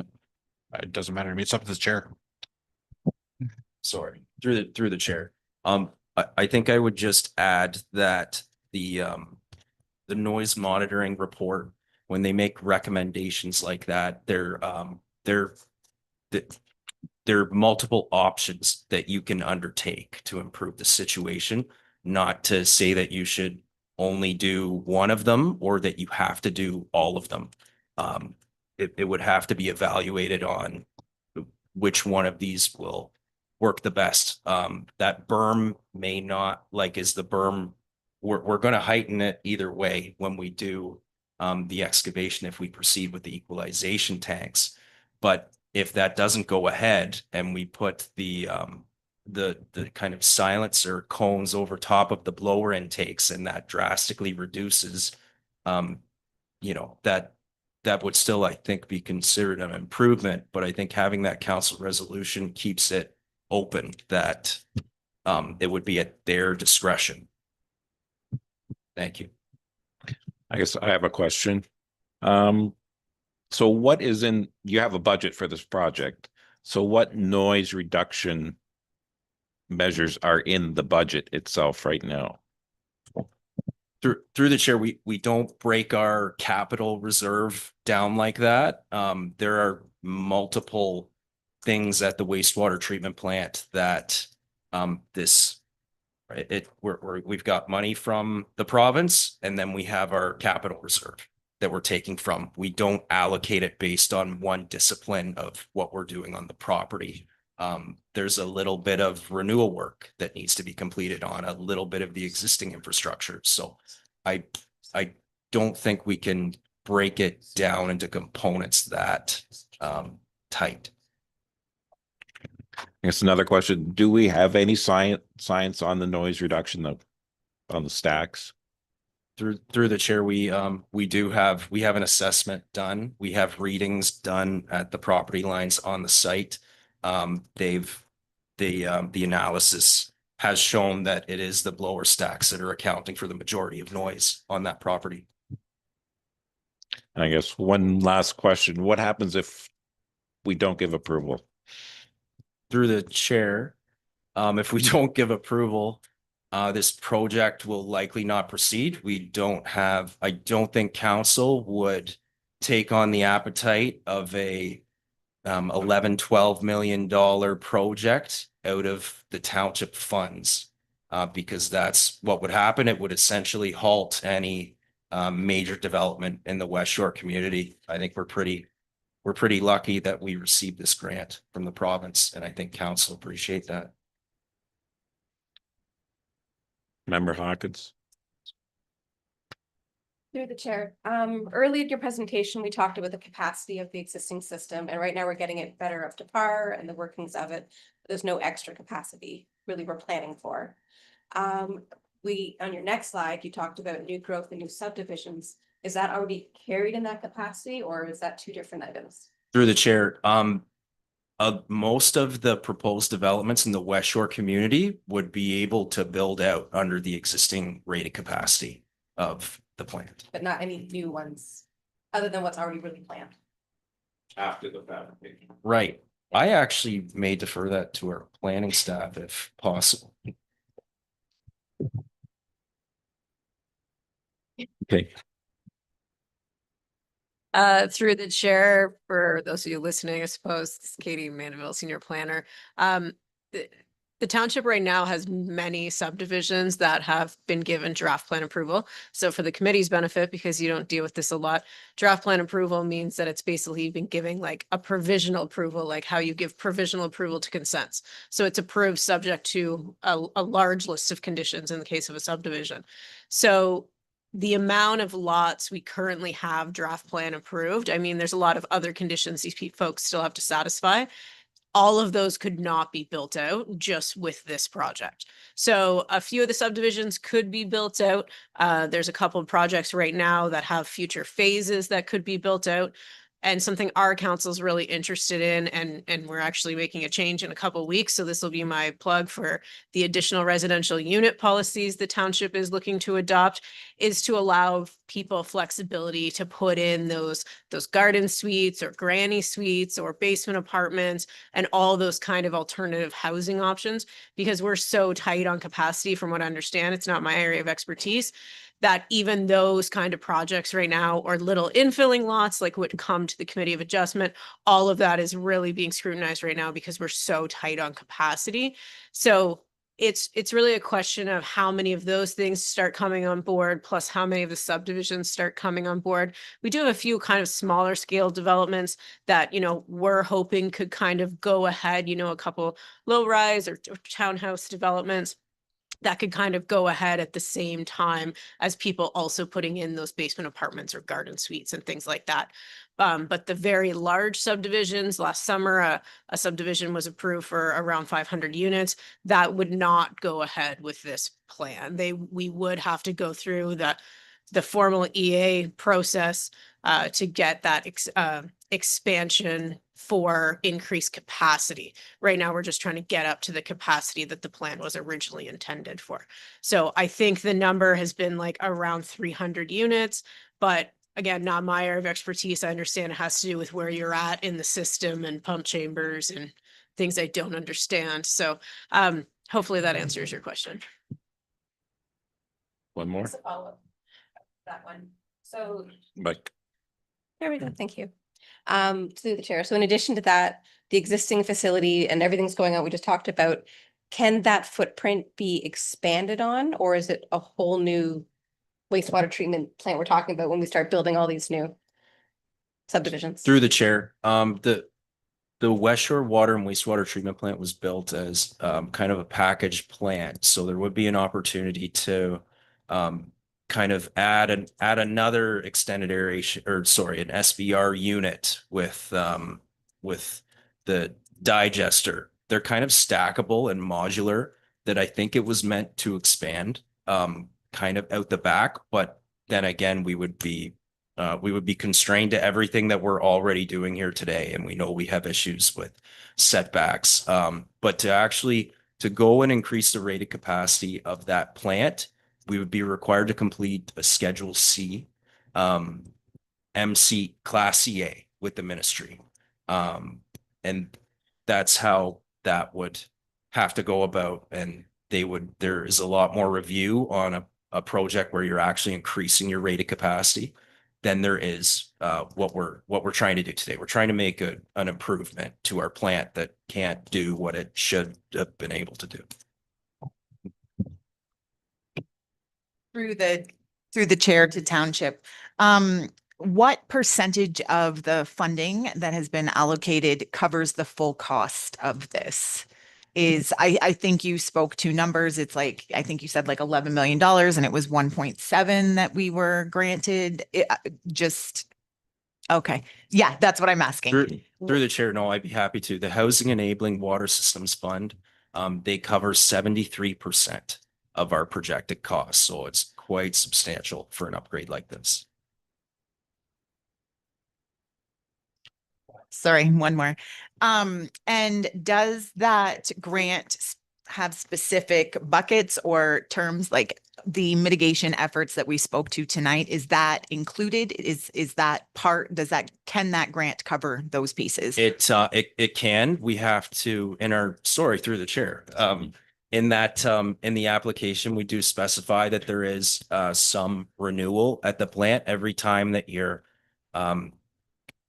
It doesn't matter to me. It's up to the chair. Sorry, through the chair. I think I would just add that the noise monitoring report, when they make recommendations like that, there are multiple options that you can undertake to improve the situation, not to say that you should only do one of them or that you have to do all of them. It would have to be evaluated on which one of these will work the best. That berm may not, is the berm, we're going to heighten it either way when we do the excavation if we proceed with the equalization tanks. But if that doesn't go ahead and we put the kind of silencer cones over top of the blower intakes, and that drastically reduces, that would still, I think, be considered an improvement. But I think having that council resolution keeps it open that it would be at their discretion. Thank you. I guess I have a question. So what is you have a budget for this project. So what noise reduction measures are in the budget itself right now? Through the chair, we don't break our capital reserve down like that. There are multiple things at the wastewater treatment plant that we've got money from the province, and then we have our capital reserve that we're taking from. We don't allocate it based on one discipline of what we're doing on the property. There's a little bit of renewal work that needs to be completed on a little bit of the existing infrastructure. So I don't think we can break it down into components that tight. I guess another question, do we have any science on the noise reduction on the stacks? Through the chair, we have an assessment done. We have readings done at the property lines on the site. The analysis has shown that it is the blower stacks that are accounting for the majority of noise on that property. And I guess one last question, what happens if we don't give approval? Through the chair, if we don't give approval, this project will likely not proceed. I don't think council would take on the appetite of a $11-12 million project out of the township funds, because that's what would happen. It would essentially halt any major development in the Westshore community. I think we're pretty lucky that we received this grant from the province, and I think council appreciate that. Member Hawkins? Through the chair, early in your presentation, we talked about the capacity of the existing system, and right now we're getting it better up to par and the workings of it. There's no extra capacity really we're planning for. On your next slide, you talked about new growth and new subdivisions. Is that already carried in that capacity, or is that two different items? Through the chair, most of the proposed developments in the Westshore community would be able to build out under the existing rated capacity of the plant. But not any new ones, other than what's already really planned. After the fabrication. Right. I actually may defer that to our planning staff if possible. Okay. Through the chair, for those of you listening, I suppose, this is Katie Mandeville, Senior Planner. The township right now has many subdivisions that have been given draft plan approval. So for the committee's benefit, because you don't deal with this a lot, draft plan approval means that it's basically been giving like a provisional approval, like how you give provisional approval to consents. So it's approved subject to a large list of conditions in the case of a subdivision. So the amount of lots we currently have draft plan approved, I mean, there's a lot of other conditions these folks still have to satisfy. All of those could not be built out just with this project. So a few of the subdivisions could be built out. There's a couple of projects right now that have future phases that could be built out. And something our council is really interested in, and we're actually making a change in a couple of weeks. So this will be my plug for the additional residential unit policies the township is looking to adopt, is to allow people flexibility to put in those garden suites or granny suites or basement apartments and all those kind of alternative housing options, because we're so tight on capacity. From what I understand, it's not my area of expertise, that even those kind of projects right now, or little infilling lots like would come to the Committee of Adjustment, all of that is really being scrutinized right now because we're so tight on capacity. So it's really a question of how many of those things start coming on board, plus how many of the subdivisions start coming on board. We do have a few kind of smaller scale developments that, you know, we're hoping could kind of go ahead, you know, a couple low rise or townhouse developments that could kind of go ahead at the same time as people also putting in those basement apartments or garden suites and things like that. But the very large subdivisions, last summer, a subdivision was approved for around 500 units. That would not go ahead with this plan. We would have to go through the formal EA process to get that expansion for increased capacity. Right now, we're just trying to get up to the capacity that the plan was originally intended for. So I think the number has been like around 300 units, but again, not my area of expertise. I understand it has to do with where you're at in the system and pump chambers and things I don't understand. So hopefully that answers your question. One more, Just a follow-up. That one. So like, there we go. Thank you. Through the chair. So in addition to that, the existing facility and everything's going on we just talked about, can that footprint be expanded on, or is it a whole new wastewater treatment plant we're talking about when we start building all these new subdivisions? Through the chair, the Westshore Water and Wastewater Treatment Plant was built as kind of a package plant. So there would be an opportunity to kind of add another extended aeration, or sorry, an SBR unit with the digester. They're kind of stackable and modular, that I think it was meant to expand kind of out the back. But then again, we would be constrained to everything that we're already doing here today. And we know we have issues with setbacks. But to go and increase the rated capacity of that plant, we would be required to complete a Schedule C, MC Class CA with the ministry. And that's how that would have to go about. And there is a lot more review on a project where you're actually increasing your rated capacity than there is what we're trying to do today. We're trying to make an improvement to our plant that can't do what it should have been able to do. Through the chair to Township, what percentage of the funding that has been allocated covers the full cost of this? is, I think you spoke to numbers. It's like, I think you said like $11 million and it was 1.7 that we were granted. Just, okay. Yeah, that's what I'm asking. Through the chair, no, I'd be happy to. The Housing Enabling Water Systems Fund, they cover 73% of our projected costs, so it's quite substantial for an upgrade like this. Sorry, one more. And does that grant have specific buckets or terms, like the mitigation efforts that we spoke to tonight? Is that included? Is that part, can that grant cover those pieces? It can. We have to, in our, sorry, through the chair. In the application, we do specify that there is some renewal at the plant every time that you're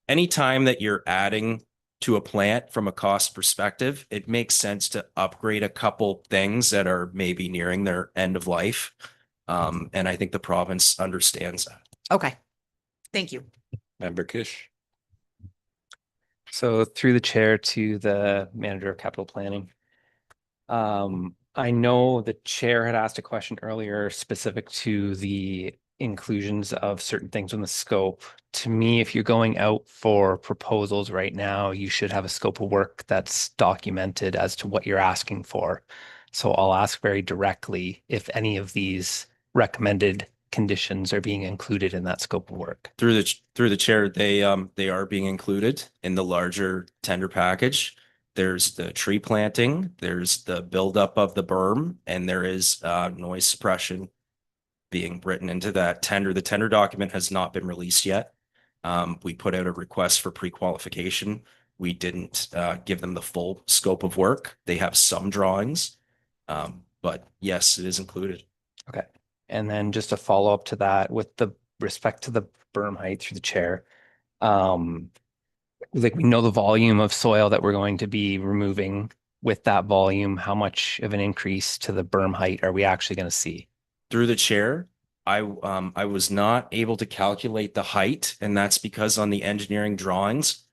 anytime that you're adding to a plant from a cost perspective, it makes sense to upgrade a couple things that are maybe nearing their end of life. And I think the province understands that. Okay, thank you. Member Kish. So through the chair to the manager of capital planning. I know the chair had asked a question earlier specific to the inclusions of certain things in the scope. To me, if you're going out for proposals right now, you should have a scope of work that's documented as to what you're asking for. So I'll ask very directly if any of these recommended conditions are being included in that scope of work. Through the chair, they are being included in the larger tender package. There's the tree planting, there's the buildup of the berm, and there is noise suppression being written into that tender. The tender document has not been released yet. We put out a request for pre-qualification. We didn't give them the full scope of work. They have some drawings, but yes, it is included. Okay. And then just a follow up to that with the respect to the berm height through the chair. Like we know the volume of soil that we're going to be removing. With that volume, how much of an increase to the berm height are we actually going to see? Through the chair, I was not able to calculate the height, and that's because on the engineering drawings,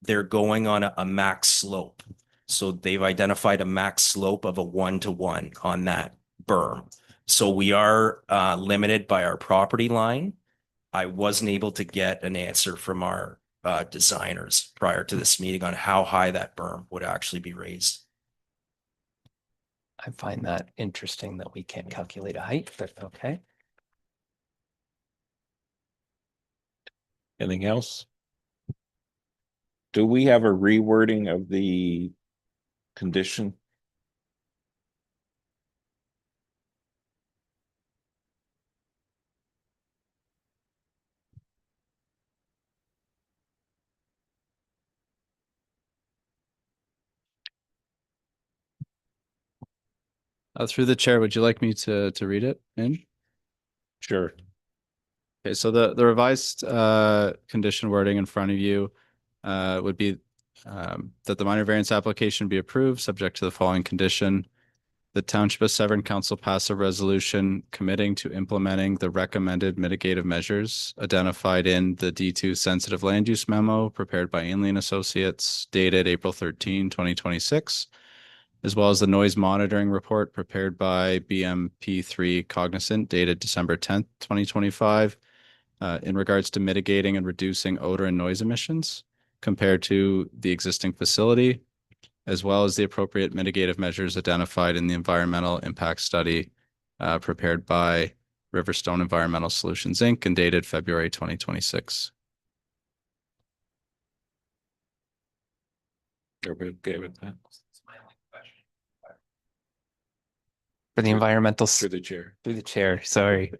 they're going on a max slope. So they've identified a max slope of a 1-to-1 on that berm. So we are limited by our property line. I wasn't able to get an answer from our designers prior to this meeting on how high that berm would actually be raised. I find that interesting that we can't calculate a height, but okay. Anything else? Do we have a rewording of the condition? Through the chair, would you like me to read it in? Sure. Okay, so the revised condition wording in front of you would be that the minor variance application be approved, subject to the following condition. The Township of Severn Council pass a resolution committing to implementing the recommended mitigative measures identified in the D2 sensitive land use memo prepared by Ainley and Associates dated April 13, 2026, as well as the noise monitoring report prepared by BMP3 Cognizant dated December 10th, 2025, in regards to mitigating and reducing odor and noise emissions compared to the existing facility, as well as the appropriate mitigative measures identified in the environmental impact study prepared by Riverstone Environmental Solutions, Inc. and dated February 2026. Are we okay with that? For the environmental Through the chair. through the chair, sorry.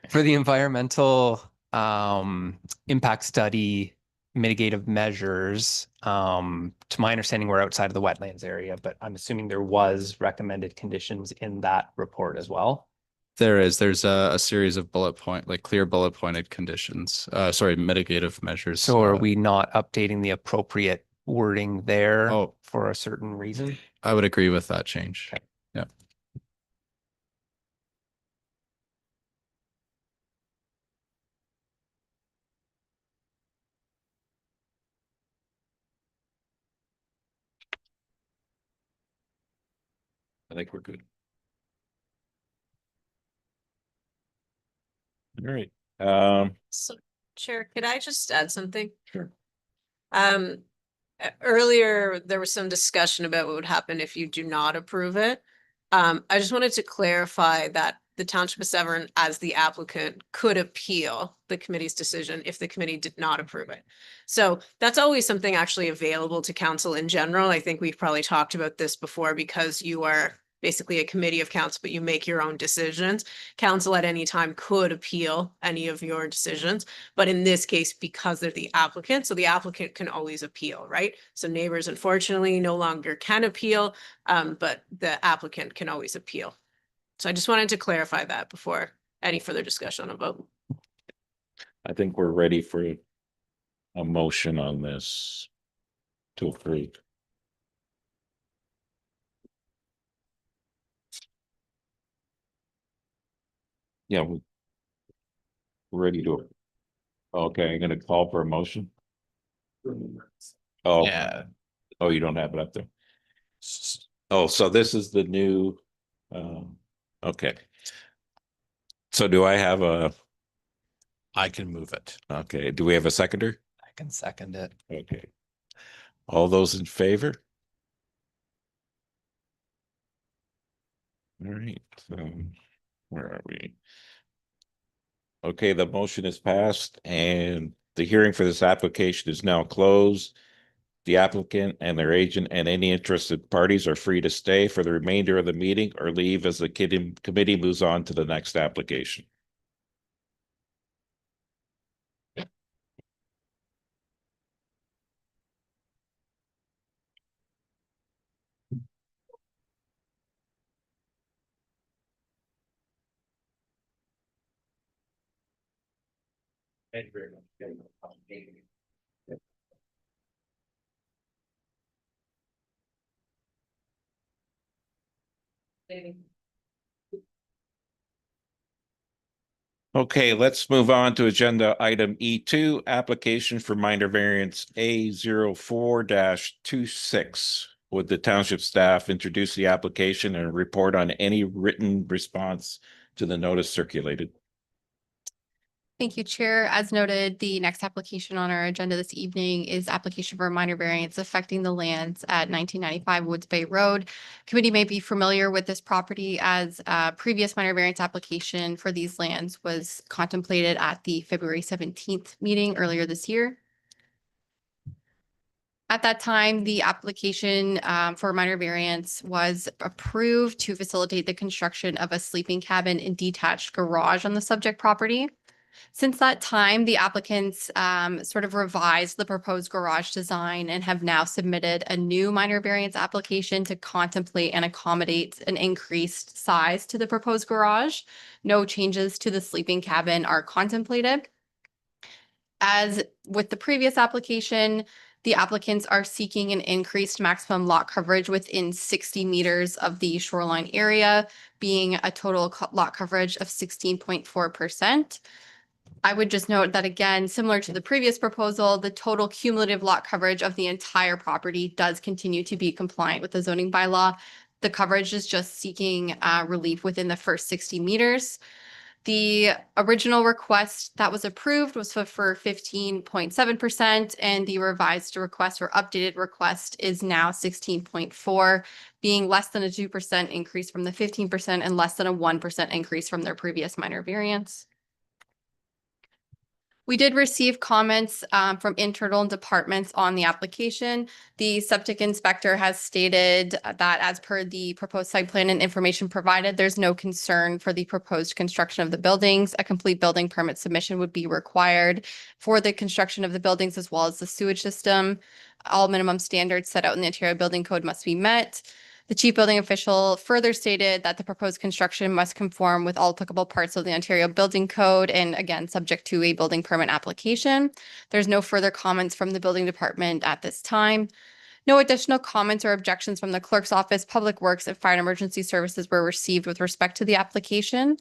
For the environmental impact study mitigative measures, to my understanding, we're outside of the wetlands area, but I'm assuming there was recommended conditions in that report as well. There's a series of clear bullet pointed conditions, mitigative measures. So are we not updating the appropriate wording there Oh. for a certain reason? I would agree with that change. Okay. Yeah. I think we're good. All right. So, Chair, could I just add something? Sure. Earlier, there was some discussion about what would happen if you do not approve it. I just wanted to clarify that the Township of Severn, as the applicant, could appeal the committee's decision if the committee did not approve it. So that's always something actually available to council in general. I think we've probably talked about this before because you are basically a committee of council, but you make your own decisions. Council at any time could appeal any of your decisions. But in this case, because they're the applicant, so the applicant can always appeal, right? So neighbors unfortunately no longer can appeal, but the applicant can always appeal. So I just wanted to clarify that before any further discussion on a vote. I think we're ready for a motion on this to approve. Yeah, we're ready to. Okay, I'm gonna call for a motion. Oh, Yeah. oh, you don't have it up there. Oh, so this is the new, okay. So do I have I can move it. okay, do we have a seconder? I can second it. Okay. All those in favor? All right, where are we? Okay, the motion is passed and the hearing for this application is now closed. The applicant and their agent and any interested parties are free to stay for the remainder of the meeting or leave as the committee moves on to the next application. Okay, let's move on to agenda item E2, application for minor variance A04-26. Would the township staff introduce the application and report on any written response to the notice circulated? Thank you, Chair. As noted, the next application on our agenda this evening is application for a minor variance affecting the lands at 1995 Woods Bay Road. Committee may be familiar with this property as a previous minor variance application for these lands was contemplated at the February 17th meeting earlier this year. At that time, the application for minor variance was approved to facilitate the construction of a sleeping cabin and detached garage on the subject property. Since that time, the applicants sort of revised the proposed garage design and have now submitted a new minor variance application to contemplate and accommodate an increased size to the proposed garage. No changes to the sleeping cabin are contemplated. As with the previous application, the applicants are seeking an increased maximum lot coverage within 60 meters of the shoreline area, being a total lot coverage of 16.4%. I would just note that again, similar to the previous proposal, the total cumulative lot coverage of the entire property does continue to be compliant with the zoning bylaw. The coverage is just seeking relief within the first 60 meters. The original request that was approved was for 15.7%, and the revised request or updated request is now 16.4%, being less than a 2% increase from the 15% and less than a 1% increase from their previous minor variance. We did receive comments from internal departments on the application. The septic inspector has stated that as per the proposed site plan and information provided, there's no concern for the proposed construction of the buildings. A complete building permit submission would be required for the construction of the buildings as well as the sewage system. All minimum standards set out in the Ontario Building Code must be met. The chief building official further stated that the proposed construction must conform with all applicable parts of the Ontario Building Code and again, subject to a building permit application. There's no further comments from the building department at this time. No additional comments or objections from the clerk's office, public works, and fire and emergency services were received with respect to the application.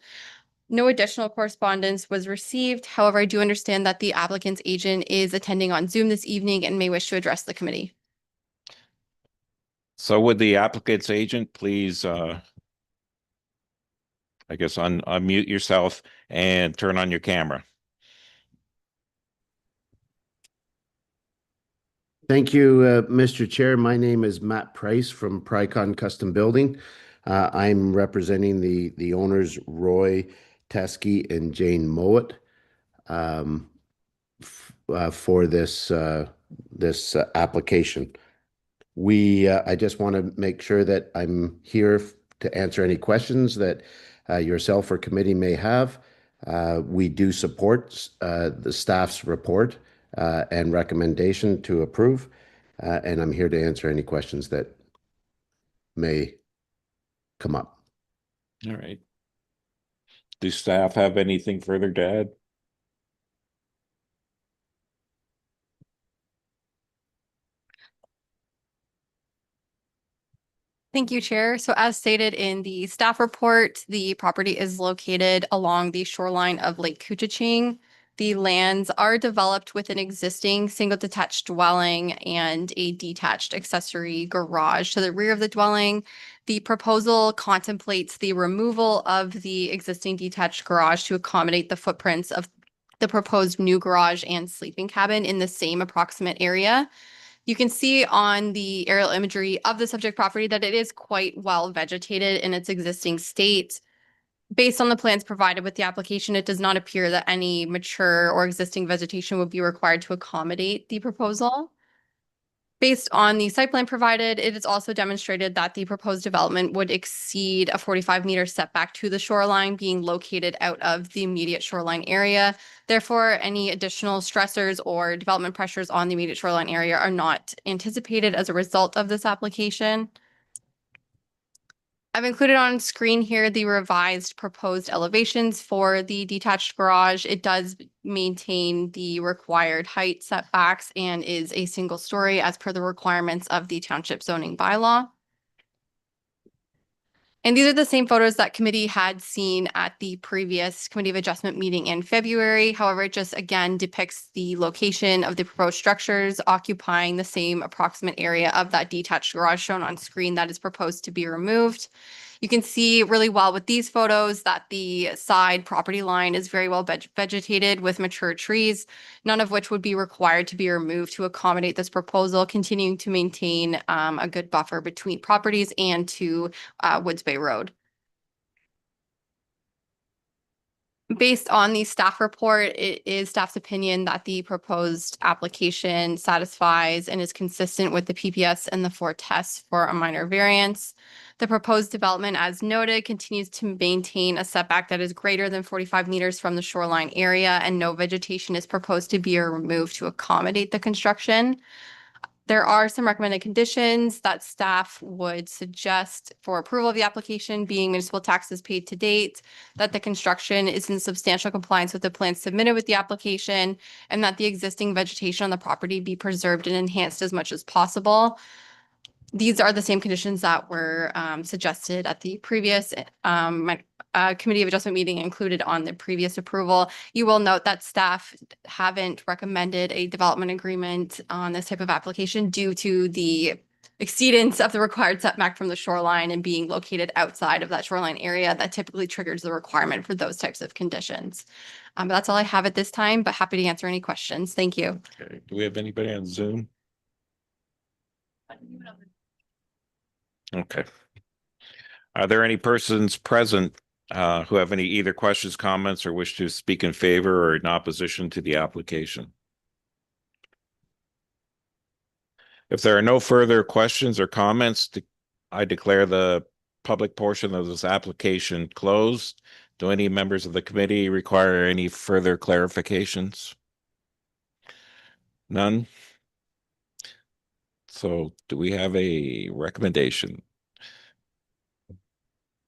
No additional correspondence was received. However, I do understand that the applicant's agent is attending on Zoom this evening and may wish to address the committee. So would the applicant's agent please, I guess unmute yourself and turn on your camera. Thank you, Mr. Chair. My name is Matt Pryce from Prycon Custom Building. I'm representing the owners, Roy, Tesky, and Jane Mowat, for this application. I just want to make sure that I'm here to answer any questions that yourself or committee may have. We do support the staff's report and recommendation to approve, and I'm here to answer any questions that may come up. All right. Do staff have anything further to add? Thank you, Chair. So as stated in the staff report, the property is located along the shoreline of Lake Couchiching. The lands are developed with an existing single detached dwelling and a detached accessory garage to the rear of the dwelling. The proposal contemplates the removal of the existing detached garage to accommodate the footprints of the proposed new garage and sleeping cabin in the same approximate area. You can see on the aerial imagery of the subject property that it is quite well vegetated in its existing state. Based on the plans provided with the application, it does not appear that any mature or existing vegetation would be required to accommodate the proposal. Based on the site plan provided, it is also demonstrated that the proposed development would exceed a 45-meter setback to the shoreline, being located out of the immediate shoreline area. Therefore, any additional stressors or development pressures on the immediate shoreline area are not anticipated as a result of this application. I've included on screen here the revised proposed elevations for the detached garage. It does maintain the required height setbacks and is a single story as per the requirements of the township zoning bylaw. And these are the same photos that committee had seen at the previous Committee of Adjustment meeting in February. However, it just again depicts the location of the proposed structures occupying the same approximate area of that detached garage shown on screen that is proposed to be removed. You can see really well with these photos that the side property line is very well vegetated with mature trees, none of which would be required to be removed to accommodate this proposal, continuing to maintain a good buffer between properties and to Woods Bay Road. Based on the staff report, it is staff's opinion that the proposed application satisfies and is consistent with the PPS and the 4 tests for a minor variance. The proposed development, as noted, continues to maintain a setback that is greater than 45 meters from the shoreline area, and no vegetation is proposed to be removed to accommodate the construction. There are some recommended conditions that staff would suggest for approval of the application, being municipal taxes paid to date, that the construction is in substantial compliance with the plans submitted with the application, and that the existing vegetation on the property be preserved and enhanced as much as possible. These are the same conditions that were suggested at the previous Committee of Adjustment meeting included on the previous approval. You will note that staff haven't recommended a development agreement on this type of application due to the exceedance of the required setback from the shoreline and being located outside of that shoreline area that typically triggers the requirement for those types of conditions. But that's all I have at this time, but happy to answer any questions. Thank you. Okay. Do we have anybody on Zoom? Okay. Are there any persons present who have any either questions, comments, or wish to speak in favor or in opposition to the application? If there are no further questions or comments, I declare the public portion of this application closed. Do any members of the committee require any further clarifications? None? So do we have a recommendation?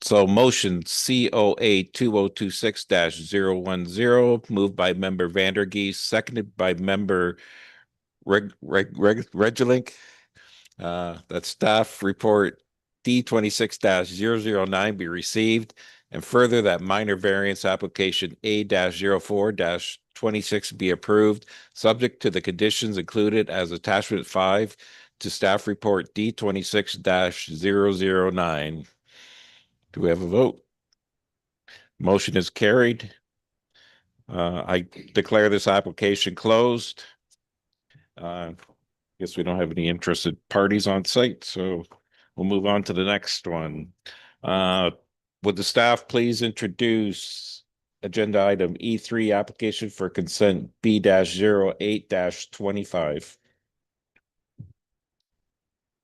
So motion COA 2026-010, moved by member Vandergeest, seconded by member Regulink. That staff report D26-009 be received, and further that minor variance application A-04-26 be approved, subject to the conditions included as attachment 5 to staff report D 26-009. Do we have a vote? Motion is carried. I declare this application closed. Guess we don't have any interested parties on site, so we'll move on to the next one. Would the staff please introduce agenda item E3, application for consent B-08-25.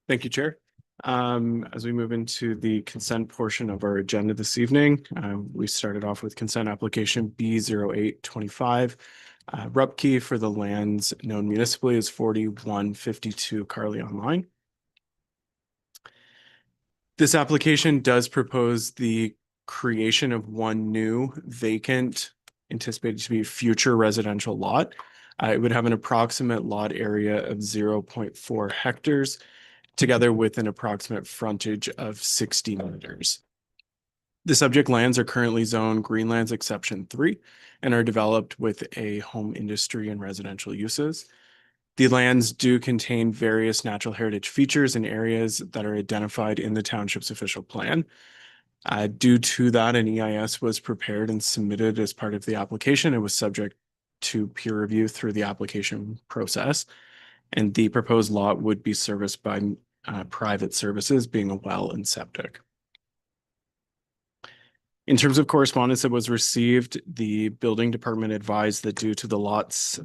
Thank you, Chair. As we move into the consent portion of our agenda this evening, we started off with consent application B-08-25. Rupke for the lands known municipally as 4152 Carlyon Line. This application does propose the creation of one new vacant, anticipated to be future residential lot. It would have an approximate lot area of 0.4 hectares, together with an approximate frontage of 60 meters. The subject lands are currently zoned Greenlands Exception 3 and are developed with a home industry and residential uses. The lands do contain various natural heritage features and areas that are identified in the township's official plan. Due to that, an EIS was prepared and submitted as part of the application. It was subject to peer review through the application process, and the proposed lot would be serviced by private services, being a well and septic. In terms of correspondence that was received, the building department advised that due to the lot's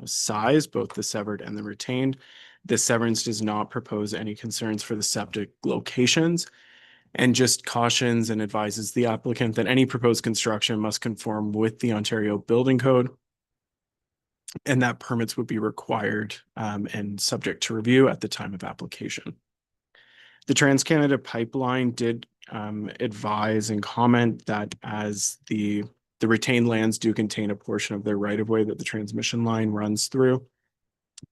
size, both the severed and the retained, the severance does not propose any concerns for the septic locations, and just cautions and advises the applicant that any proposed construction must conform with the Ontario Building Code, and that permits would be required and subject to review at the time of application. The TransCanada Pipeline did advise and comment that as the retained lands do contain a portion of their right-of-way that the transmission line runs through.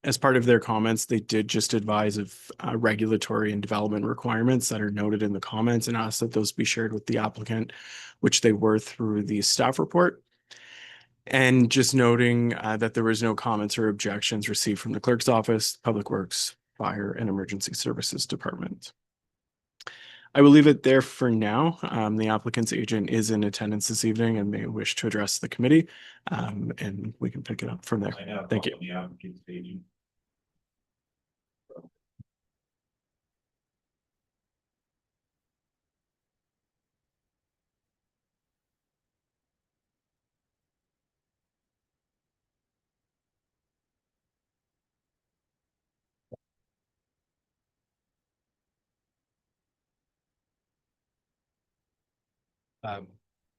As part of their comments, they did just advise of regulatory and development requirements that are noted in the comments and asked that those be shared with the applicant, which they were through the staff report. And just noting that there was no comments or objections received from the clerk's office, Public Works, Fire, and Emergency Services Department. I will leave it there for now. The applicant's agent is in attendance this evening and may wish to address the committee, and we can pick it up from there. Thank you.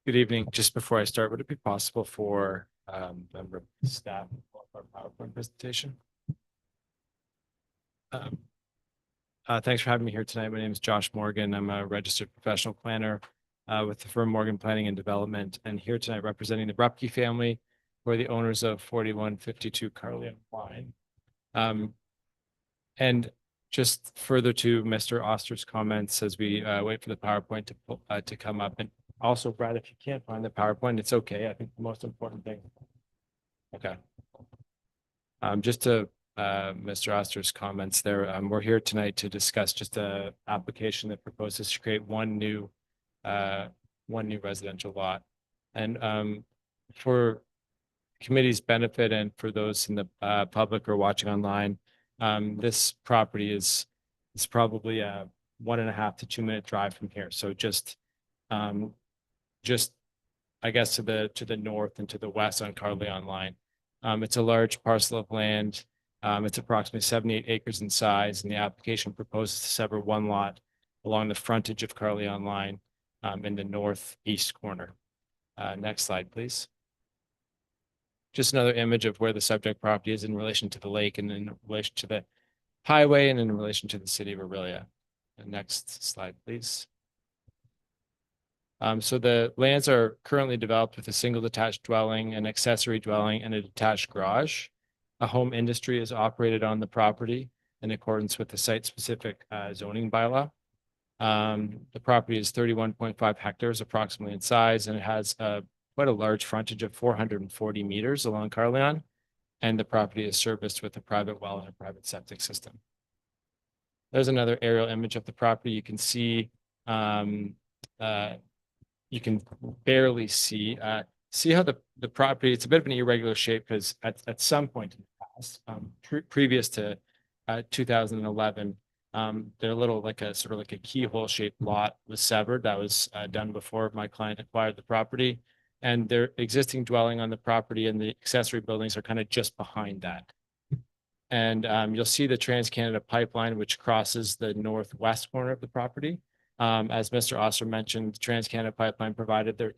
Good evening. Just before I start, would it be possible for member of the staff of our PowerPoint presentation? Thanks for having me here tonight. My name is Josh Morgan. I'm a registered professional planner with the firm Morgan Planning and Development, and here tonight representing the Rupke family, who are the owners of 4152 Carlyon Line. And just further to Mr. Oster's comments as we wait for the PowerPoint to come up. And also, Brad, if you can't find the PowerPoint, it's okay. I think the most important thing. Okay. Just to Mr. Oster's comments there, we're here tonight to discuss just a application that proposes to create one new residential lot. And for committee's benefit and for those in the public or watching online, this property is probably a 1.5 to 2 minute drive from here. So just I guess to the north and to the west on Carlyon Line. It's a large parcel of land. It's approximately 78 acres in size, and the application proposes to sever one lot along the frontage of Carlyon Line in the northeast corner. Next slide, please. Just another image of where the subject property is in relation to the lake and in relation to the highway and in relation to the city of Aurelia. The next slide, please. So the lands are currently developed with a single detached dwelling, an accessory dwelling, and a detached garage. A home industry is operated on the property in accordance with the site-specific zoning bylaw. The property is 31.5 hectares approximately in size, and it has quite a large frontage of 440 meters along Carlyon, and the property is serviced with a private well and a private septic system. There's another aerial image of the property. You can see, you can barely see, how the property, it's a bit of an irregular shape because at some point in the past, previous to 2011, they're a little like a sort of like a keyhole shaped lot was severed. That was done before my client acquired the property. And their existing dwelling on the property and the accessory buildings are kind of just behind that. And you'll see the Trans-Canada pipeline, which crosses the northwest corner of the property. As Mr. Osser mentioned, the Trans-Canada pipeline provided their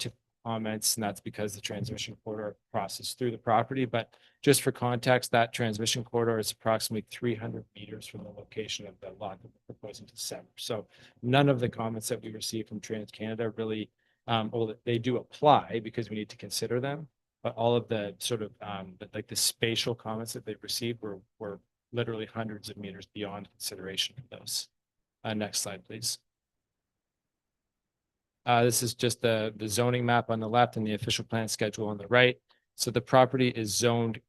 comments, and that's because the transmission corridor crosses through the property. But just for context, that transmission corridor is approximately 300 meters from the location of the lot that we're proposing to sever. So none of the comments that we received from Trans-Canada really, well, they do apply because we need to consider them. But all of the sort of like the spatial comments that they've received were literally hundreds of meters beyond consideration of those. Next slide, please. This is just the zoning map on the left and the official plan schedule on the right. So the property is zoned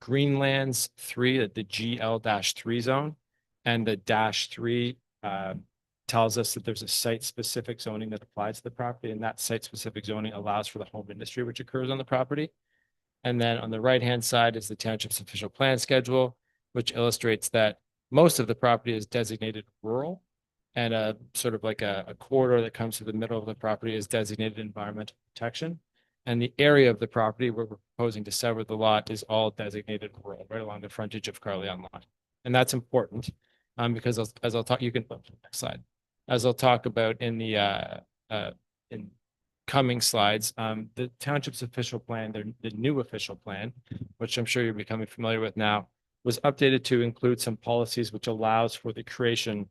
Greenlands 3, the GL-3 zone, and the -3 tells us that there's a site-specific zoning that applies to the property, and that site-specific zoning allows for the home industry which occurs on the property. And then on the right-hand side is the township's official plan schedule, which illustrates that most of the property is designated rural, and a sort of like a corridor that comes through the middle of the property is designated environmental protection. And the area of the property where we're proposing to sever the lot is all designated rural, right along the frontage of Carlyon lot. And that's important because as I'll talk, you can flip to the next slide. As I'll talk about in the in coming slides, the township's official plan, the new official plan, which I'm sure you're becoming familiar with now, was updated to include some policies which allows for the creation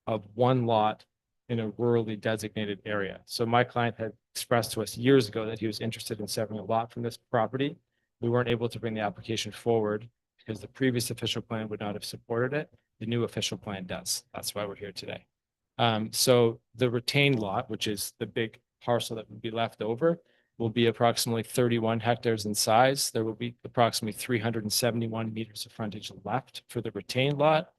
of one lot in a rurally designated area. So my client had expressed to us years ago that he was interested in severing a lot from this property. We weren't able to bring the application forward because the previous official plan would not have supported it. The new official plan does. That's why we're here today. So the retained lot, which is the big parcel that would be left over, will be approximately 31 hectares in size. There will be approximately 371 meters of frontage left for the retained lot.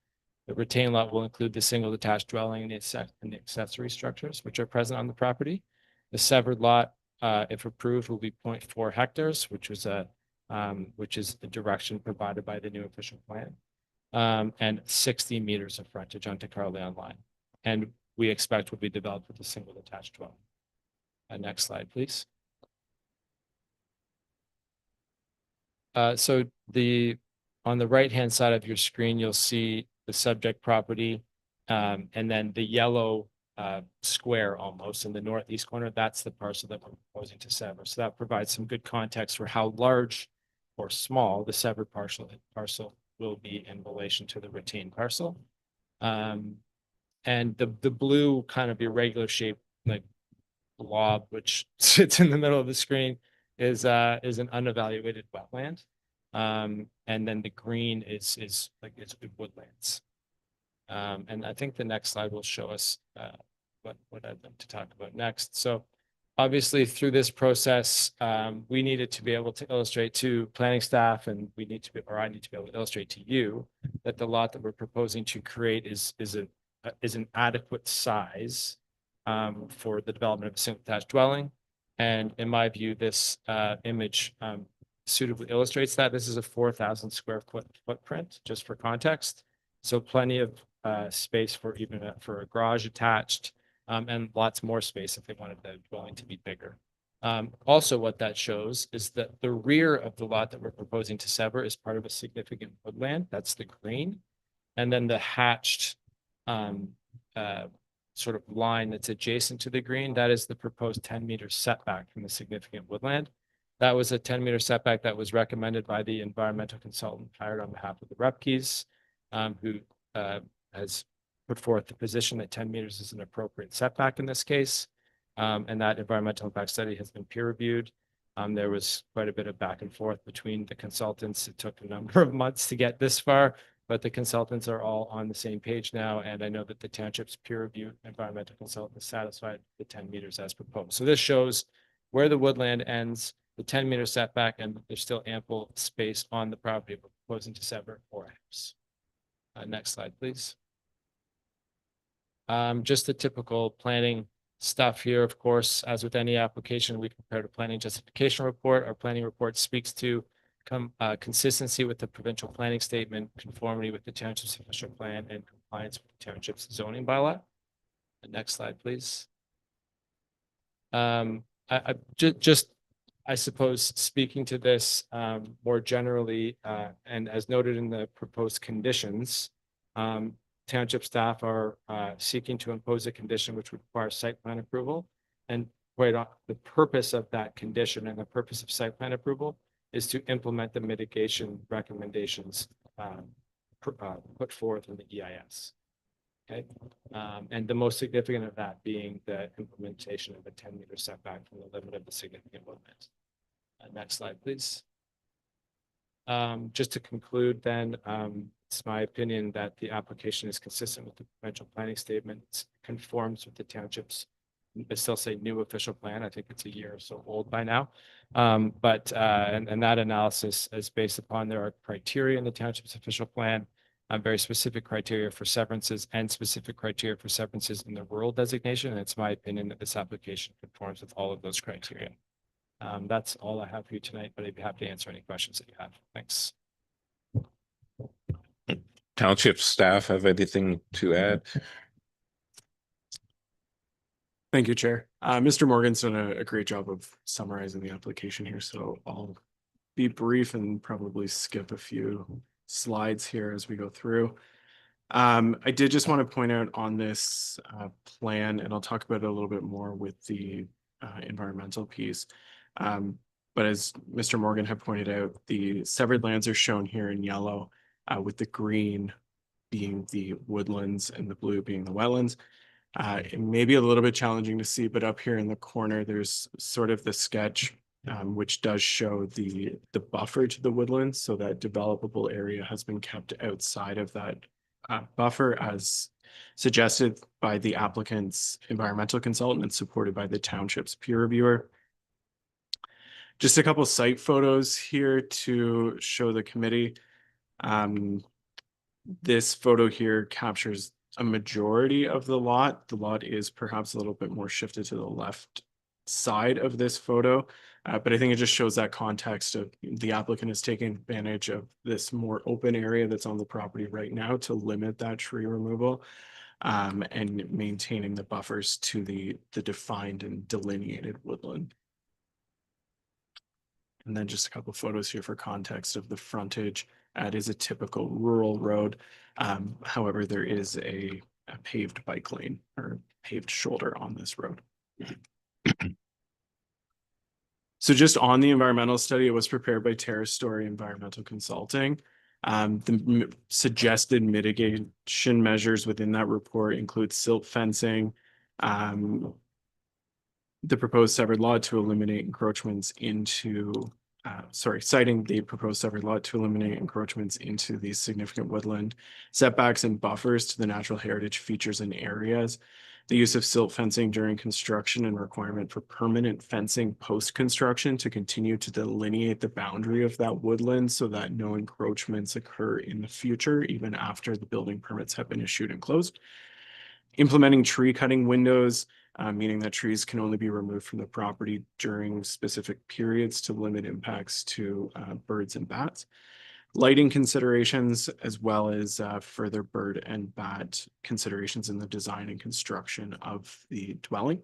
The retained lot will include the single detached dwelling and the accessory structures which are present on the property. The severed lot, if approved, will be 0.4 hectares, which is the direction provided by the new official plan, and 60 meters of frontage onto Carlyon line. And we expect will be developed with a single detached dwelling. Next slide, please. So on the right-hand side of your screen, you'll see the subject property, and then the yellow square almost in the northeast corner, that's the parcel that we're proposing to sever. So that provides some good context for how large or small the severed parcel will be in relation to the retained parcel. And the blue kind of irregular shape, like blob, which sits in the middle of the screen, is an unevaluated wetland. And then the green is like it's woodlands. And I think the next slide will show us what I'd like to talk about next. So obviously through this process, we needed to be able to illustrate to planning staff, and I need to be able to illustrate to you that the lot that we're proposing to create is an adequate size for the development of a single detached dwelling. And in my view, this image suitably illustrates that. This is a 4,000 square foot footprint, just for context. So plenty of space for for a garage attached, and lots more space if they wanted the dwelling to be bigger. Also, what that shows is that the rear of the lot that we're proposing to sever is part of a significant woodland. That's the green. And then the hatched sort of line that's adjacent to the green, that is the proposed 10-meter setback from the significant woodland. That was a 10-meter setback that was recommended by the environmental consultant hired on behalf of the Rupkes, who has put forth the position that 10 meters is an appropriate setback in this case. And that environmental impact study has been peer reviewed. There was quite a bit of back and forth between the consultants. It took a number of months to get this far, but the consultants are all on the same page now. And I know that the township's peer reviewed environmental consultant is satisfied with the 10 meters as proposed. So this shows where the woodland ends, the 10-meter setback, and there's still ample space on the property we're proposing to sever or house. Next slide, please. Just the typical planning stuff here, of course, as with any application, we prepared a planning justification report. Our planning report speaks to consistency with the provincial planning statement, conformity with the township's official plan, and compliance with the township's zoning bylaw. The next slide, please. I suppose speaking to this more generally, and as noted in the proposed conditions, township staff are seeking to impose a condition which would require site plan approval. And the purpose of that condition and the purpose of site plan approval is to implement the mitigation recommendations put forth in the EIS. Okay, and the most significant of that being the implementation of a 10-meter setback from the limit of the significant woodlands. Next slide, please. Just to conclude then, it's my opinion that the application is consistent with the provincial planning statement, conforms with the township's, I still say new official plan. I think it's a year or so old by now. And that analysis is based upon there are criteria in the township's official plan, very specific criteria for severances and specific criteria for severances in the rural designation. And it's my opinion that this application conforms with all of those criteria. That's all I have for you tonight, but I'd be happy to answer any questions that you have. Thanks. Township staff have anything to add? Thank you, Chair. Mr. Morgan's done a great job of summarizing the application here, so I'll be brief and probably skip a few slides here as we go through. I did just want to point out on this plan, and I'll talk about it a little bit more with the environmental piece. But as Mr. Morgan had pointed out, the severed lands are shown here in yellow, with the green being the woodlands and the blue being the wetlands. It may be a little bit challenging to see, but up here in the corner, there's sort of the sketch, which does show the buffer to the woodlands. So that developable area has been kept outside of that buffer as suggested by the applicant's environmental consultant and supported by the township's peer reviewer. Just a couple site photos here to show the committee. This photo here captures a majority of the lot. The lot is perhaps a little bit more shifted to the left side of this photo, but I think it just shows that context of the applicant is taking advantage of this more open area that's on the property right now to limit that tree removal and maintaining the buffers to the defined and delineated woodland. And then just a couple photos here for context of the frontage. It is a typical rural road. However, there is a paved bike lane or paved shoulder on this road. So just on the environmental study, it was prepared by Terrace Story Environmental Consulting. The suggested mitigation measures within that report include silt fencing, the proposed severed lot to eliminate encroachments into, citing the proposed severed lot to eliminate encroachments into the significant woodland, setbacks and buffers to the natural heritage features and areas, the use of silt fencing during construction and requirement for permanent fencing post-construction to continue to delineate the boundary of that woodland so that no encroachments occur in the future, even after the building permits have been issued and closed. Implementing tree cutting windows, meaning that trees can only be removed from the property during specific periods to limit impacts to birds and bats. Lighting considerations, as well as further bird and bat considerations in the design and construction of the dwelling.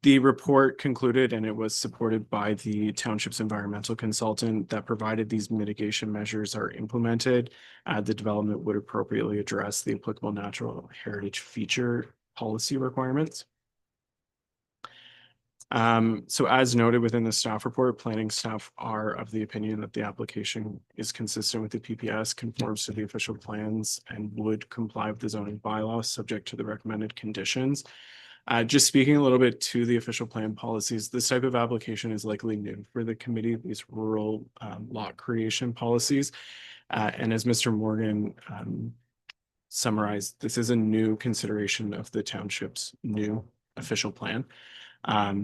The report concluded, and it was supported by the township's environmental consultant, that provided these mitigation measures are implemented, the development would appropriately address the applicable natural heritage feature policy requirements. So as noted within the staff report, planning staff are of the opinion that the application is consistent with the PPS, conforms to the official plans, and would comply with the zoning bylaws subject to the recommended conditions. Just speaking a little bit to the official plan policies, this type of application is likely new for the committee, these rural lot creation policies. And as Mr. Morgan summarized, this is a new consideration of the township's new official plan.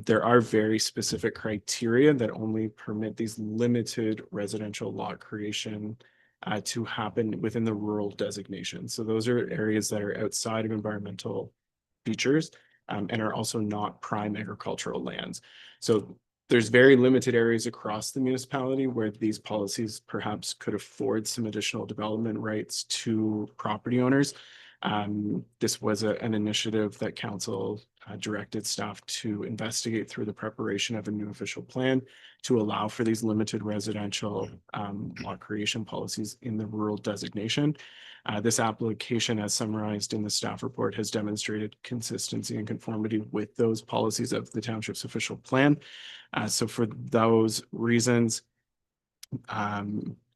There are very specific criteria that only permit these limited residential lot creation to happen within the rural designation. So those are areas that are outside of environmental features and are also not prime agricultural lands. So there's very limited areas across the municipality where these policies perhaps could afford some additional development rights to property owners. This was an initiative that council directed staff to investigate through the preparation of a new official plan to allow for these limited residential lot creation policies in the rural designation. This application, as summarized in the staff report, has demonstrated consistency and conformity with those policies of the township's official plan. So for those reasons,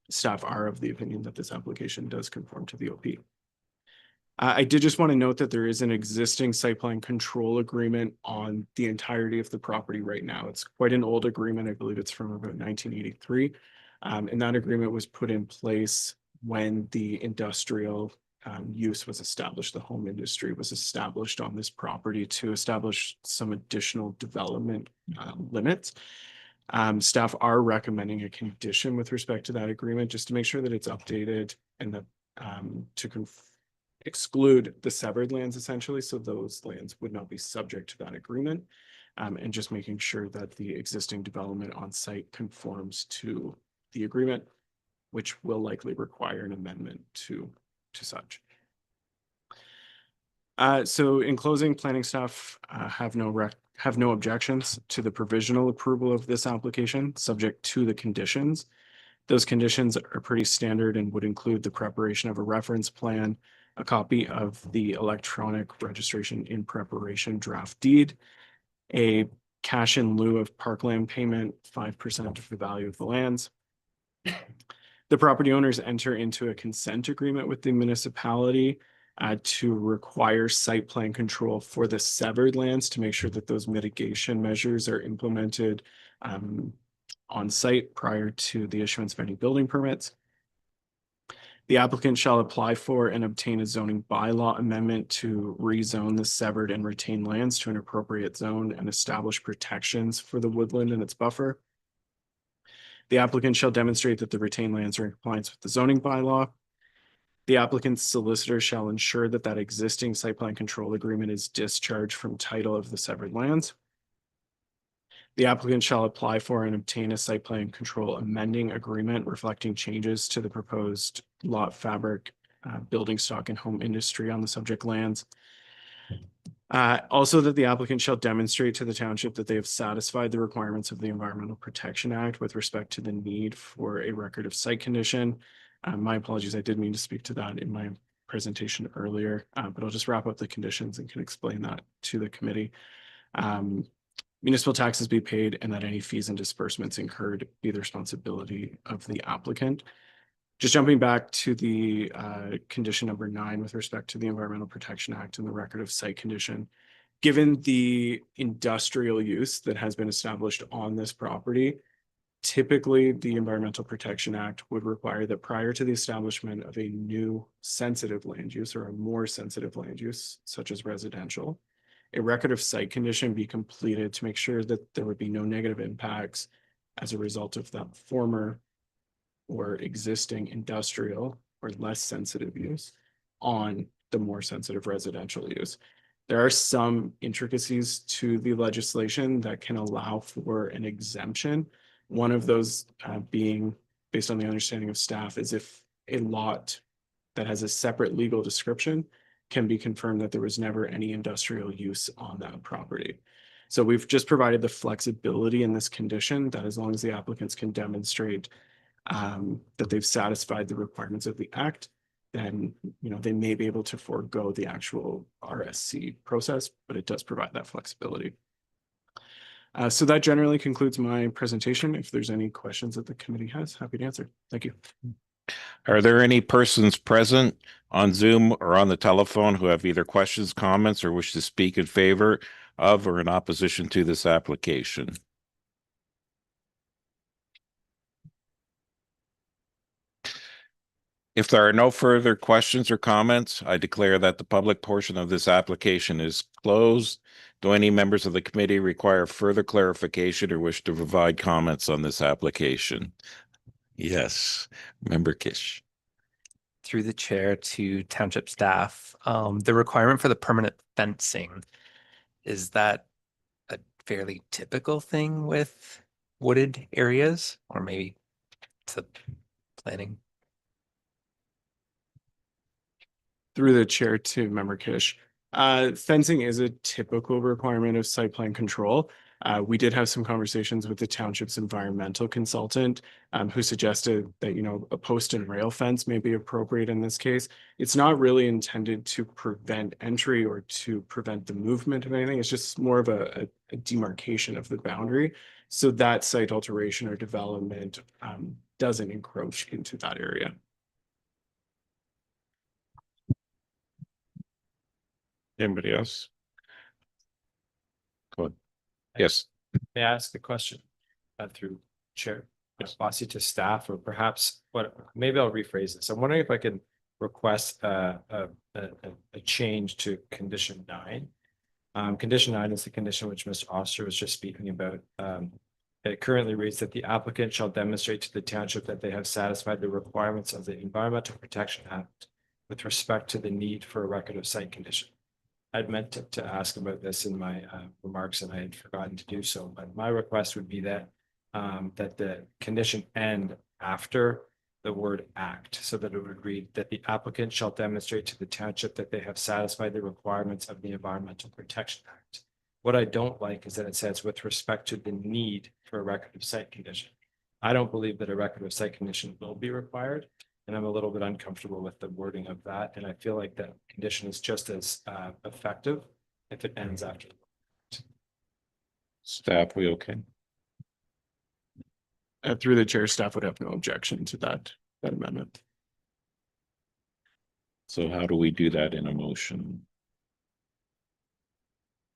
staff are of the opinion that this application does conform to the OP. I did just want to note that there is an existing site plan control agreement on the entirety of the property right now. It's quite an old agreement. I believe it's from about 1983. And that agreement was put in place when the industrial use was established. The home industry was established on this property to establish some additional development limits. Staff are recommending a condition with respect to that agreement, just to make sure that it's updated and that to exclude the severed lands essentially, so those lands would not be subject to that agreement, and just making sure that the existing development on site conforms to the agreement, which will likely require an amendment to such. So in closing, planning staff have no objections to the provisional approval of this application, subject to the conditions. Those conditions are pretty standard and would include the preparation of a reference plan, a copy of the electronic registration in preparation draft deed, a cash in lieu of parkland payment, 5% of the value of the lands. The property owners enter into a consent agreement with the municipality to require site plan control for the severed lands to make sure that those mitigation measures are implemented on site prior to the issuance of any building permits. The applicant shall apply for and obtain a zoning bylaw amendment to rezone the severed and retained lands to an appropriate zone and establish protections for the woodland and its buffer. The applicant shall demonstrate that the retained lands are in compliance with the zoning bylaw. The applicant's solicitor shall ensure that that existing site plan control agreement is discharged from title of the severed lands. The applicant shall apply for and obtain a site plan control amending agreement reflecting changes to the proposed lot fabric, building stock and home industry on the subject lands. Also that the applicant shall demonstrate to the township that they have satisfied the requirements of the Environmental Protection Act with respect to the need for a record of site condition. My apologies, I did mean to speak to that in my presentation earlier, but I'll just wrap up the conditions and can explain that to the committee. Municipal taxes be paid and that any fees and disbursements incurred be the responsibility of the applicant. Just jumping back to the condition number 9 with respect to the Environmental Protection Act and the record of site condition. Given the industrial use that has been established on this property, typically the Environmental Protection Act would require that prior to the establishment of a new sensitive land use or a more sensitive land use, such as residential, a record of site condition be completed to make sure that there would be no negative impacts as a result of that former or existing industrial or less sensitive use on the more sensitive residential use. There are some intricacies to the legislation that can allow for an exemption. One of those being, based on the understanding of staff, is if a lot that has a separate legal description can be confirmed that there was never any industrial use on that property. So we've just provided the flexibility in this condition that as long as the applicants can demonstrate that they've satisfied the requirements of the act, then they may be able to forego the actual RSC process, but it does provide that flexibility. So that generally concludes my presentation. If there's any questions that the committee has, happy to answer. Thank you. Are there any persons present on Zoom or on the telephone who have either questions, comments, or wish to speak in favor of or in opposition to this application? If there are no further questions or comments, I declare that the public portion of this application is closed. Do any members of the committee require further clarification or wish to provide comments on this application? Yes, Member Kish. Through the chair to township staff, the requirement for the permanent fencing, is that a fairly typical thing with wooded areas, or maybe it's a planning? Through the chair to member Kish. Fencing is a typical requirement of site plan control. We did have some conversations with the township's environmental consultant, who suggested that, you know, a post and rail fence may be appropriate in this case. It's not really intended to prevent entry or to prevent the movement of anything. It's just more of a demarcation of the boundary. So that site alteration or development doesn't encroach into that area. Anybody else? Go ahead. Yes. May I ask a question through chair? Bossy to staff, or perhaps maybe I'll rephrase this. I'm wondering if I can request a change to condition 9. Condition 9 is the condition which Mr. Oster was just speaking about. It currently reads that the applicant shall demonstrate to the township that they have satisfied the requirements of the Environmental Protection Act with respect to the need for a record of site condition. I'd meant to ask about this in my remarks, and I had forgotten to do so, but my request would be that that the condition end after the word act, so that it would read that the applicant shall demonstrate to the township that they have satisfied the requirements of the Environmental Protection Act. What I don't like is that it says with respect to the need for a record of site condition. I don't believe that a record of site condition will be required, and I'm a little bit uncomfortable with the wording of that. And I feel like that condition is just as effective if it ends after. Staff, we okay? Through the chair, staff would have no objection to that amendment. So how do we do that in a motion?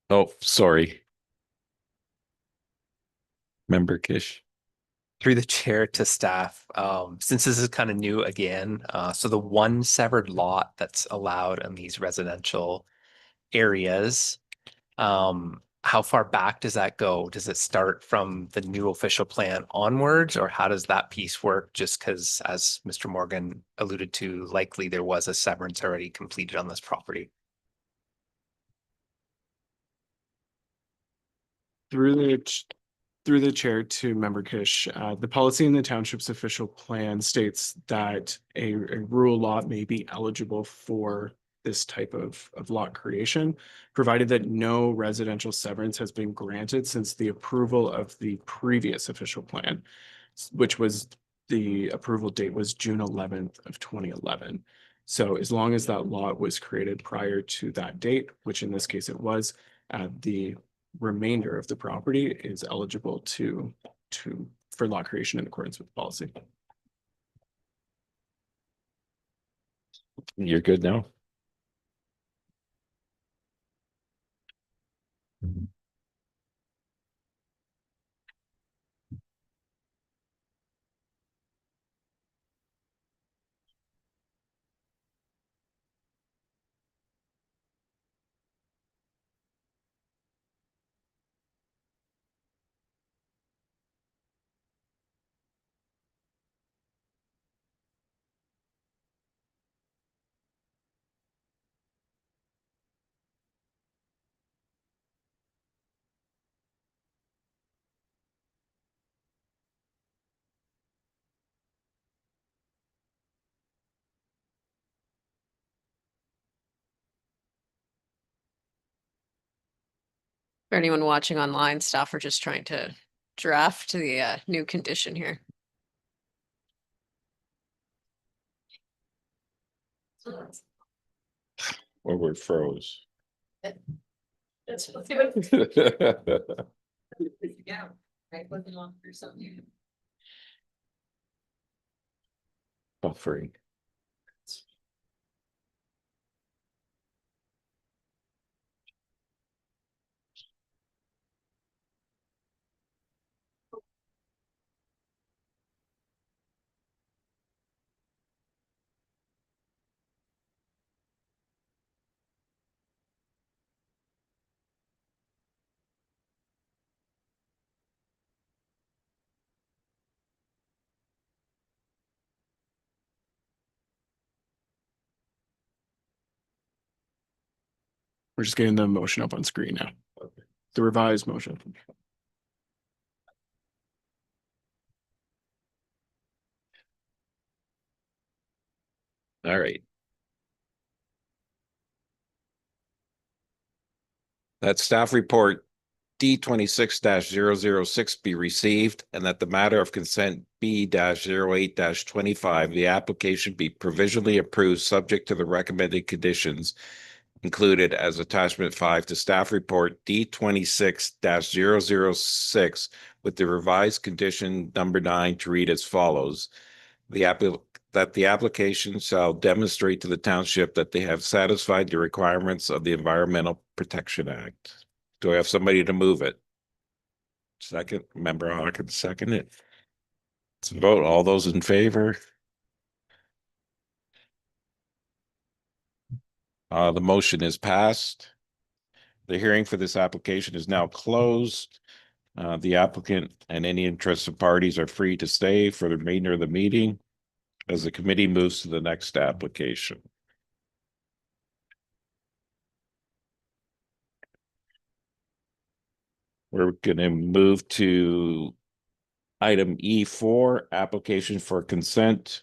Oh, sorry. Member Kish. Through the chair to staff, since this is kind of new again, so the one severed lot that's allowed in these residential areas, how far back does that go? Does it start from the new official plan onwards, or how does that piece work? Just because, as Mr. Morgan alluded to, likely there was a severance already completed on this property. Through the chair to member Kish, the policy in the township's official plan states that a rural lot may be eligible for this type of lot creation, provided that no residential severance has been granted since the approval of the previous official plan, which was the approval date was June 11th of 2011. So as long as that lot was created prior to that date, which in this case it was, the remainder of the property is eligible for lot creation in accordance with the policy. You're good now? For anyone watching online, staff are just trying to draft the new condition here. Or we're froze. Buffering. We're just getting the motion up on screen now. The revised motion. All right. That staff report D 26-006 be received and that the matter of consent B-08-25, the application be provisionally approved subject to the recommended conditions included as attachment 5 to staff report D 26-006 with the revised condition number 9 to read as follows. That the application shall demonstrate to the township that they have satisfied the requirements of the Environmental Protection Act. Do I have somebody to move it? Second, Member Hawkins, second it. Let's vote. All those in favor? The motion is passed. The hearing for this application is now closed. The applicant and any interested parties are free to stay for the remainder of the meeting as the committee moves to the next application. We're going to move to item E4, application for consent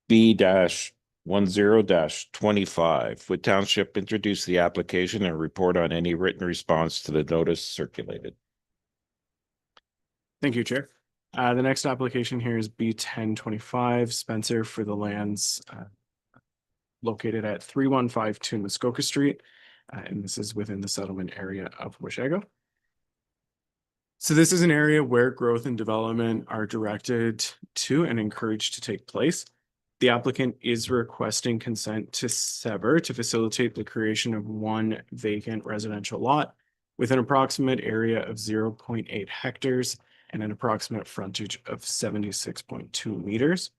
B-10-25. Would Township introduce the application and report on any written response to the notice circulated? Thank you, Chair. The next application here is B-10-25, Spencer for the lands located at 3152 Muskoka Street. And this is within the settlement area of Washago. So this is an area where growth and development are directed to and encouraged to take place. The applicant is requesting consent to sever to facilitate the creation of one vacant residential lot with an approximate area of 0.8 hectares and an approximate frontage of 76.2 meters.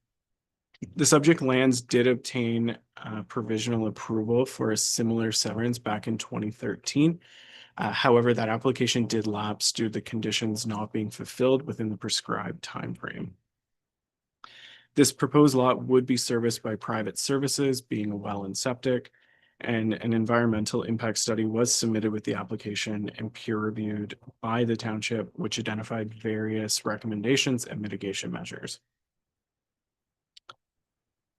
The subject lands did obtain provisional approval for a similar severance back in 2013. However, that application did lapse due to the conditions not being fulfilled within the prescribed timeframe. This proposed lot would be serviced by private services, being a well and septic, and an environmental impact study was submitted with the application and peer reviewed by the township, which identified various recommendations and mitigation measures.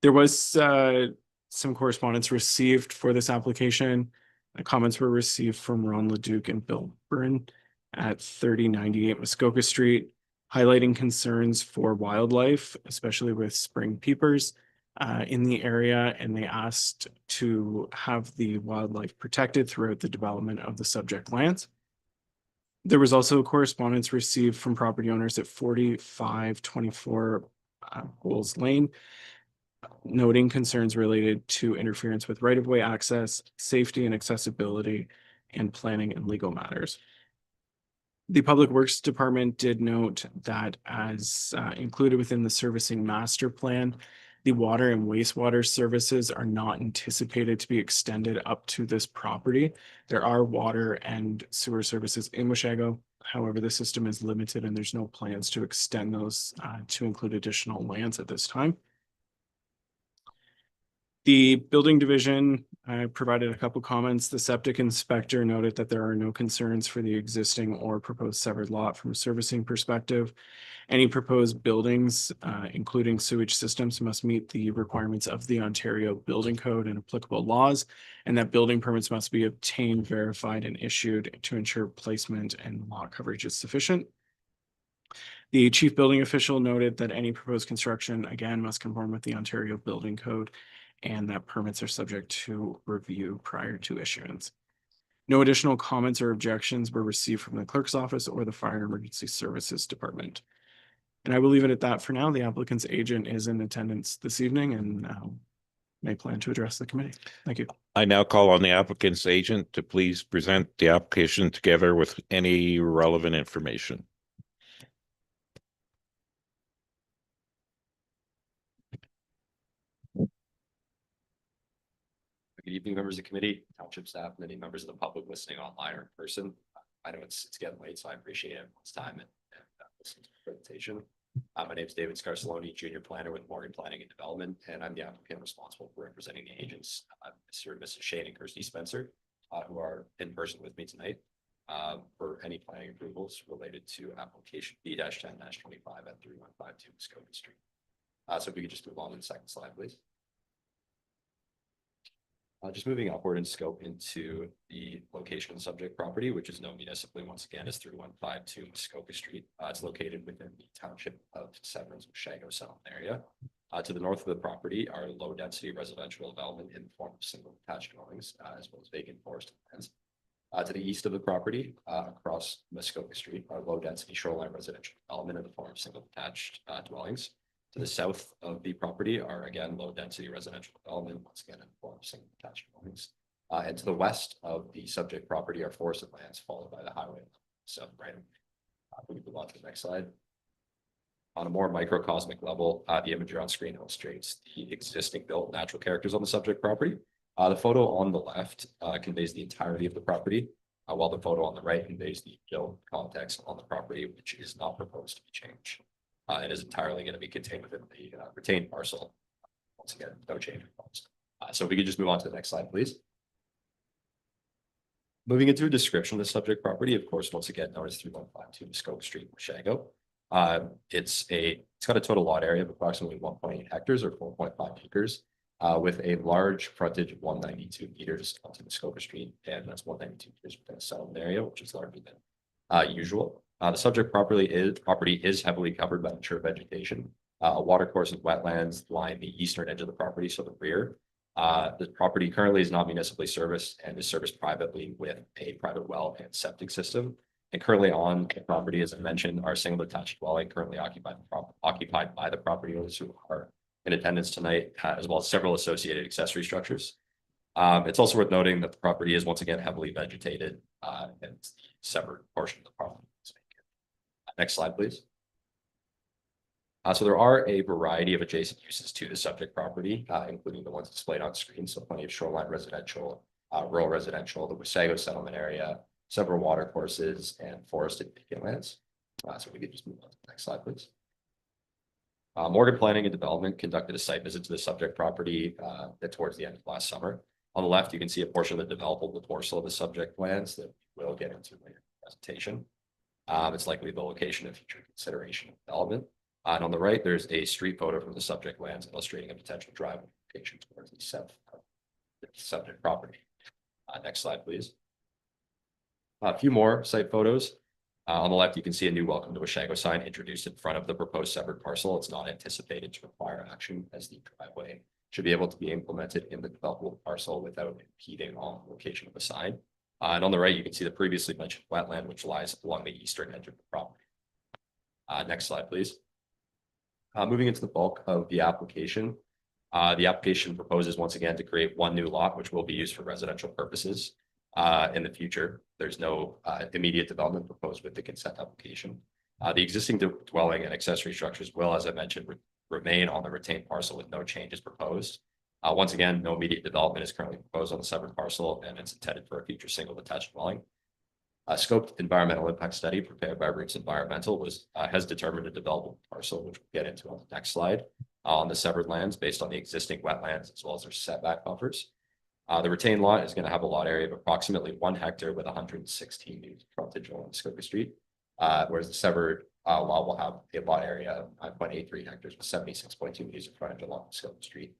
There was some correspondence received for this application. Comments were received from Ron Leduc and Bill Byrne at 3098 Muskoka Street, highlighting concerns for wildlife, especially with spring peepers in the area, and they asked to have the wildlife protected throughout the development of the subject lands. There was also correspondence received from property owners at 4524 Bowles Lane, noting concerns related to interference with right-of-way access, safety and accessibility, and planning and legal matters. The Public Works Department did note that as included within the servicing master plan, the water and wastewater services are not anticipated to be extended up to this property. There are water and sewer services in Washago. However, the system is limited and there's no plans to extend those to include additional lands at this time. The building division provided a couple comments. The septic inspector noted that there are no concerns for the existing or proposed severed lot from a servicing perspective. Any proposed buildings, including sewage systems, must meet the requirements of the Ontario Building Code and applicable laws, and that building permits must be obtained, verified, and issued to ensure placement and lot coverage is sufficient. The chief building official noted that any proposed construction, again, must conform with the Ontario Building Code and that permits are subject to review prior to issuance. No additional comments or objections were received from the clerk's office or the Fire and Emergency Services Department. And I will leave it at that for now. The applicant's agent is in attendance this evening and may plan to address the committee. Thank you. I now call on the applicant's agent to please present the application together with any relevant information. Good evening, members of the committee, township staff, and any members of the public listening online or in person. I know it's getting late, so I appreciate everyone's time and listening to the presentation. My name is David Scarsellone, junior planner with Morgan Planning and Development, and I'm the applicant responsible for representing the agents, Mr. and Mrs. Shane and Kirsty Spencer. who are in person with me tonight for any planning approvals related to application B-10-25 at 3152 Muskoka Street. So if we could just move on to the second slide, please. Just moving upward in scope into the location of the subject property, which is known municipally once again as 3152 Muskoka Street. It's located within the township of Severn's Washago settlement area. To the north of the property are low density residential development in the form of single detached dwellings, as well as vacant forest lands. To the east of the property, across Muskoka Street, are low density shoreline residential development in the form of single detached dwellings. To the south of the property are again low density residential development, once again in the form of single detached dwellings. And to the west of the subject property are forested lands, followed by the highway. So right, we can move on to the next slide. On a more microcosmic level, the image on screen illustrates the existing built natural characters on the subject property. The photo on the left conveys the entirety of the property, while the photo on the right conveys the built context on the property, which is not proposed to be changed. It is entirely going to be contained within the retained parcel. Once again, no change proposed. So if we could just move on to the next slide, please. Moving into a description of the subject property, of course, once again, known as 3152 Muskoka Street, Washago. It's got a total lot area of approximately 1.8 hectares or 4.5 acres, with a large frontage of 192 meters onto Muskoka Street, and that's 192 meters within a settlement area, which is larger than usual. The subject property is heavily covered by mature vegetation. Water course and wetlands line the eastern edge of the property, so the rear. The property currently is not municipally serviced and is serviced privately with a private well and septic system. And currently on the property, as I mentioned, are single detached dwelling currently occupied by the property owners who are in attendance tonight, as well as several associated accessory structures. It's also worth noting that the property is once again heavily vegetated, and it's the severed portion of the property. Next slide, please. So there are a variety of adjacent uses to the subject property, including the ones displayed on screen. So plenty of shoreline residential, rural residential, the Washago settlement area, several water courses, and forested vacant lands. So we could just move on to the next slide, please. Morgan Planning and Development conducted a site visit to the subject property towards the end of last summer. On the left, you can see a portion of the developable parcel of the subject lands that we'll get into later in the presentation. It's likely the location of future consideration of development. And on the right, there's a street photo from the subject lands illustrating a potential driveway location towards the south of the subject property. Next slide, please. A few more site photos. On the left, you can see a new welcome to Washago sign introduced in front of the proposed severed parcel. It's not anticipated to require action, as the driveway should be able to be implemented in the developable parcel without impeding on the location of the sign. And on the right, you can see the previously mentioned wetland, which lies along the eastern edge of the property. Next slide, please. Moving into the bulk of the application. The application proposes once again to create one new lot, which will be used for residential purposes. In the future, there's no immediate development proposed with the consent application. The existing dwelling and accessory structures will, as I mentioned, remain on the retained parcel with no changes proposed. Once again, no immediate development is currently proposed on the severed parcel, and it's intended for a future single detached dwelling. A scoped environmental impact study prepared by Roots Environmental has determined a developable parcel, which we'll get into on the next slide, on the severed lands based on the existing wetlands as well as their setback buffers. The retained lot is going to have a lot area of approximately 1 hectare with 116 meters of frontage along Muskoka Street, whereas the severed lot will have a lot area of 9.83 hectares with 76.2 meters of frontage along Muskoka Street.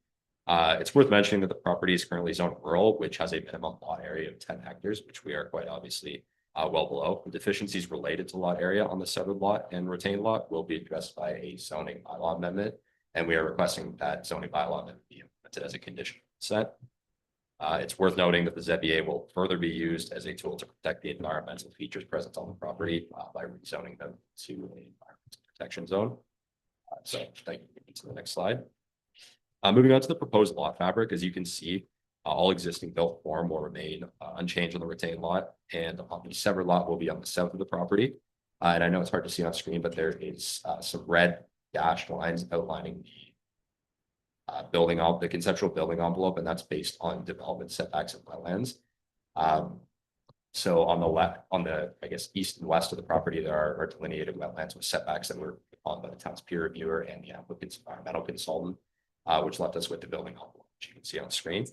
It's worth mentioning that the property is currently zoned rural, which has a minimum lot area of 10 hectares, which we are quite obviously well below. The deficiencies related to lot area on the severed lot and retained lot will be addressed by a zoning bylaw amendment, and we are requesting that zoning bylaw amendment be implemented as a condition of consent. It's worth noting that the ZBA will further be used as a tool to protect the environmental features present on the property by rezoning them to an environmental protection zone. So thank you. To the next slide. Moving on to the proposed lot fabric, as you can see, all existing built form will remain unchanged on the retained lot, and on the severed lot will be on the south of the property. And I know it's hard to see on screen, but there is some red dashed lines outlining the conceptual building envelope, and that's based on development setbacks and wetlands. So on the left, on the east and west of the property, there are delineated wetlands with setbacks that were on by the town's peer reviewer and the applicant's environmental consultant, which left us with the building envelope, which you can see on screen.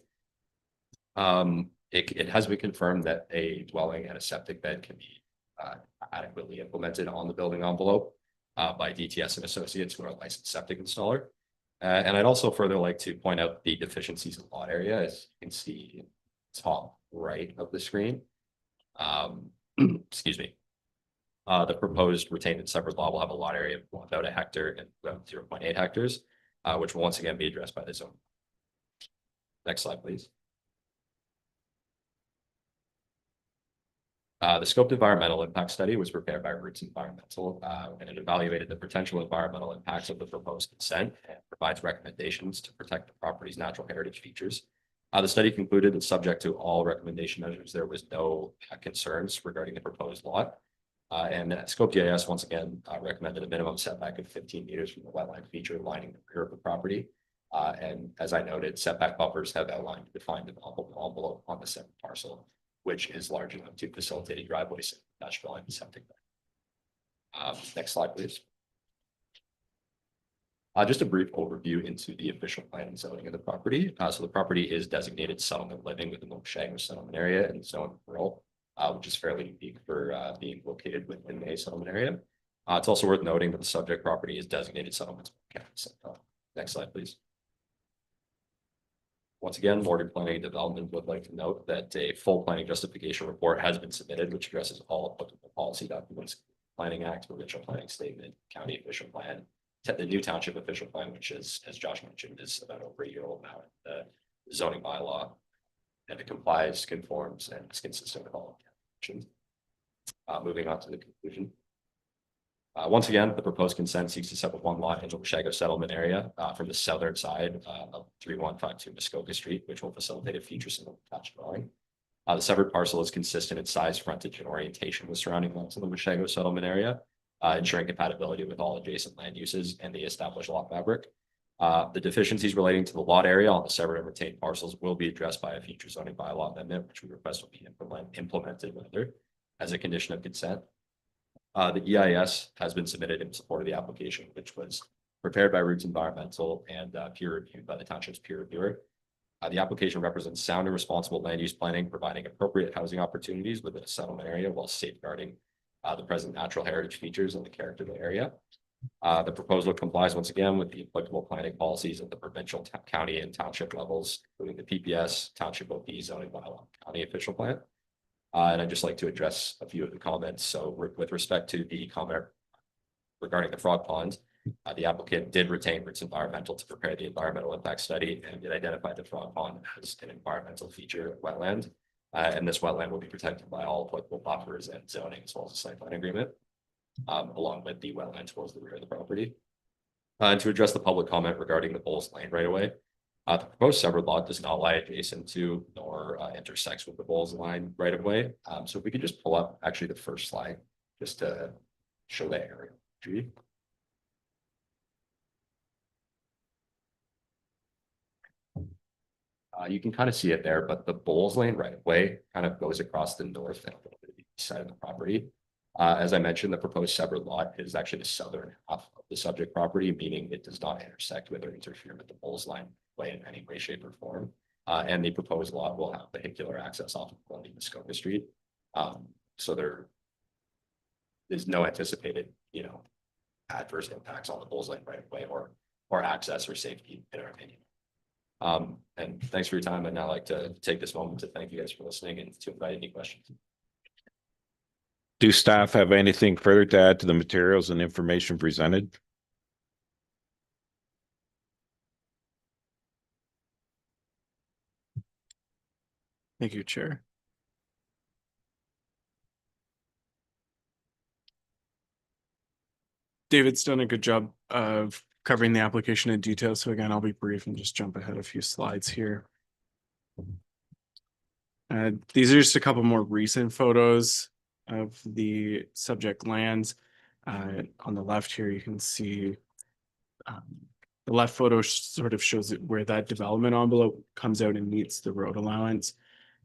it has been confirmed that a dwelling and a septic bed can be adequately implemented on the building envelope by DTS and Associates, who are a licensed septic installer. And I'd also further like to point out the deficiencies in lot area, as you can see in the top right of the screen. Excuse me. The proposed retained and separate lot will have a lot area of about 1 hectare and about 0.8 hectares, which will once again be addressed by the zone. Next slide, please. The scoped environmental impact study was prepared by Roots Environmental, and it evaluated the potential environmental impacts of the proposed consent and provides recommendations to protect the property's natural heritage features. The study concluded that subject to all recommendation measures, there was no concerns regarding the proposed lot. And Scope GIS once again recommended a minimum setback of 15 meters from the wetland feature lining the rear of the property. And as I noted, setback buffers have outlined defined envelope on the Severn parcel, which is large enough to facilitate a driveway, dash line, and septic. Next slide, please. Just a brief overview into the official plan and zoning of the property. So the property is designated settlement living within the Washago settlement area and zone rural, which is fairly unique for being located within a settlement area. It's also worth noting that the subject property is designated settlements. Next slide, please. Once again, Morgan Planning and Development would like to note that a full planning justification report has been submitted, which addresses all applicable policy documents, Planning Act, provincial planning statement, county official plan, the new township official plan, which is, as Josh mentioned, is about over a year old now, the zoning bylaw, and it complies, conforms, and is consistent with all of the moving on to the conclusion. Once again, the proposed consent seeks to settle 1 lot in the Washago settlement area from the southern side of 3152 Muskoka Street, which will facilitate a future single detached dwelling. The severed parcel is consistent in size, frontage, and orientation with surrounding lots in the Washago settlement area, ensuring compatibility with all adjacent land uses and the established lot fabric. The deficiencies relating to the lot area on the severed and retained parcels will be addressed by a future zoning bylaw amendment, which we request will be implemented as a condition of consent. The EIS has been submitted in support of the application, which was prepared by Roots Environmental and peer reviewed by the township's peer reviewer. The application represents sound and responsible land use planning, providing appropriate housing opportunities within a settlement area while safeguarding the present natural heritage features and the character of the area. The proposal complies once again with the applicable planning policies at the provincial, county, and township levels, including the PPS, township OP, zoning bylaw, county official plan. And I'd just like to address a few of the comments. So with respect to the comment regarding the frog pond, the applicant did retain Roots Environmental to prepare the environmental impact study, and it identified the frog pond as an environmental feature wetland. And this wetland will be protected by all applicable buffers and zoning, as well as a site plan agreement, along with the wetland towards the rear of the property. And to address the public comment regarding the Bulls Lane right away, the proposed severed lot does not lie adjacent to nor intersects with the Bulls line right of way. So if we could just pull up actually the first slide just to show that area. You can kind of see it there, but the Bulls Lane right of way kind of goes across the north and the east side of the property. As I mentioned, the proposed severed lot is actually the southern half of the subject property, meaning it does not intersect with or interfere with the Bulls Line way in any way, shape, or form. And the proposed lot will have vehicular access off of Muskoka Street. So there is no anticipated, adverse impacts on the Bulls Lane right of way or access or safety, in our opinion. And thanks for your time. I'd now like to take this moment to thank you guys for listening and to invite any questions. Do staff have anything further to add to the materials and information presented? Thank you, Chair. David's done a good job of covering the application in detail. So again, I'll be brief and just jump ahead a few slides here. These are just a couple more recent photos of the subject lands. On the left here, you can see the left photo sort of shows it where that development envelope comes out and meets the road allowance.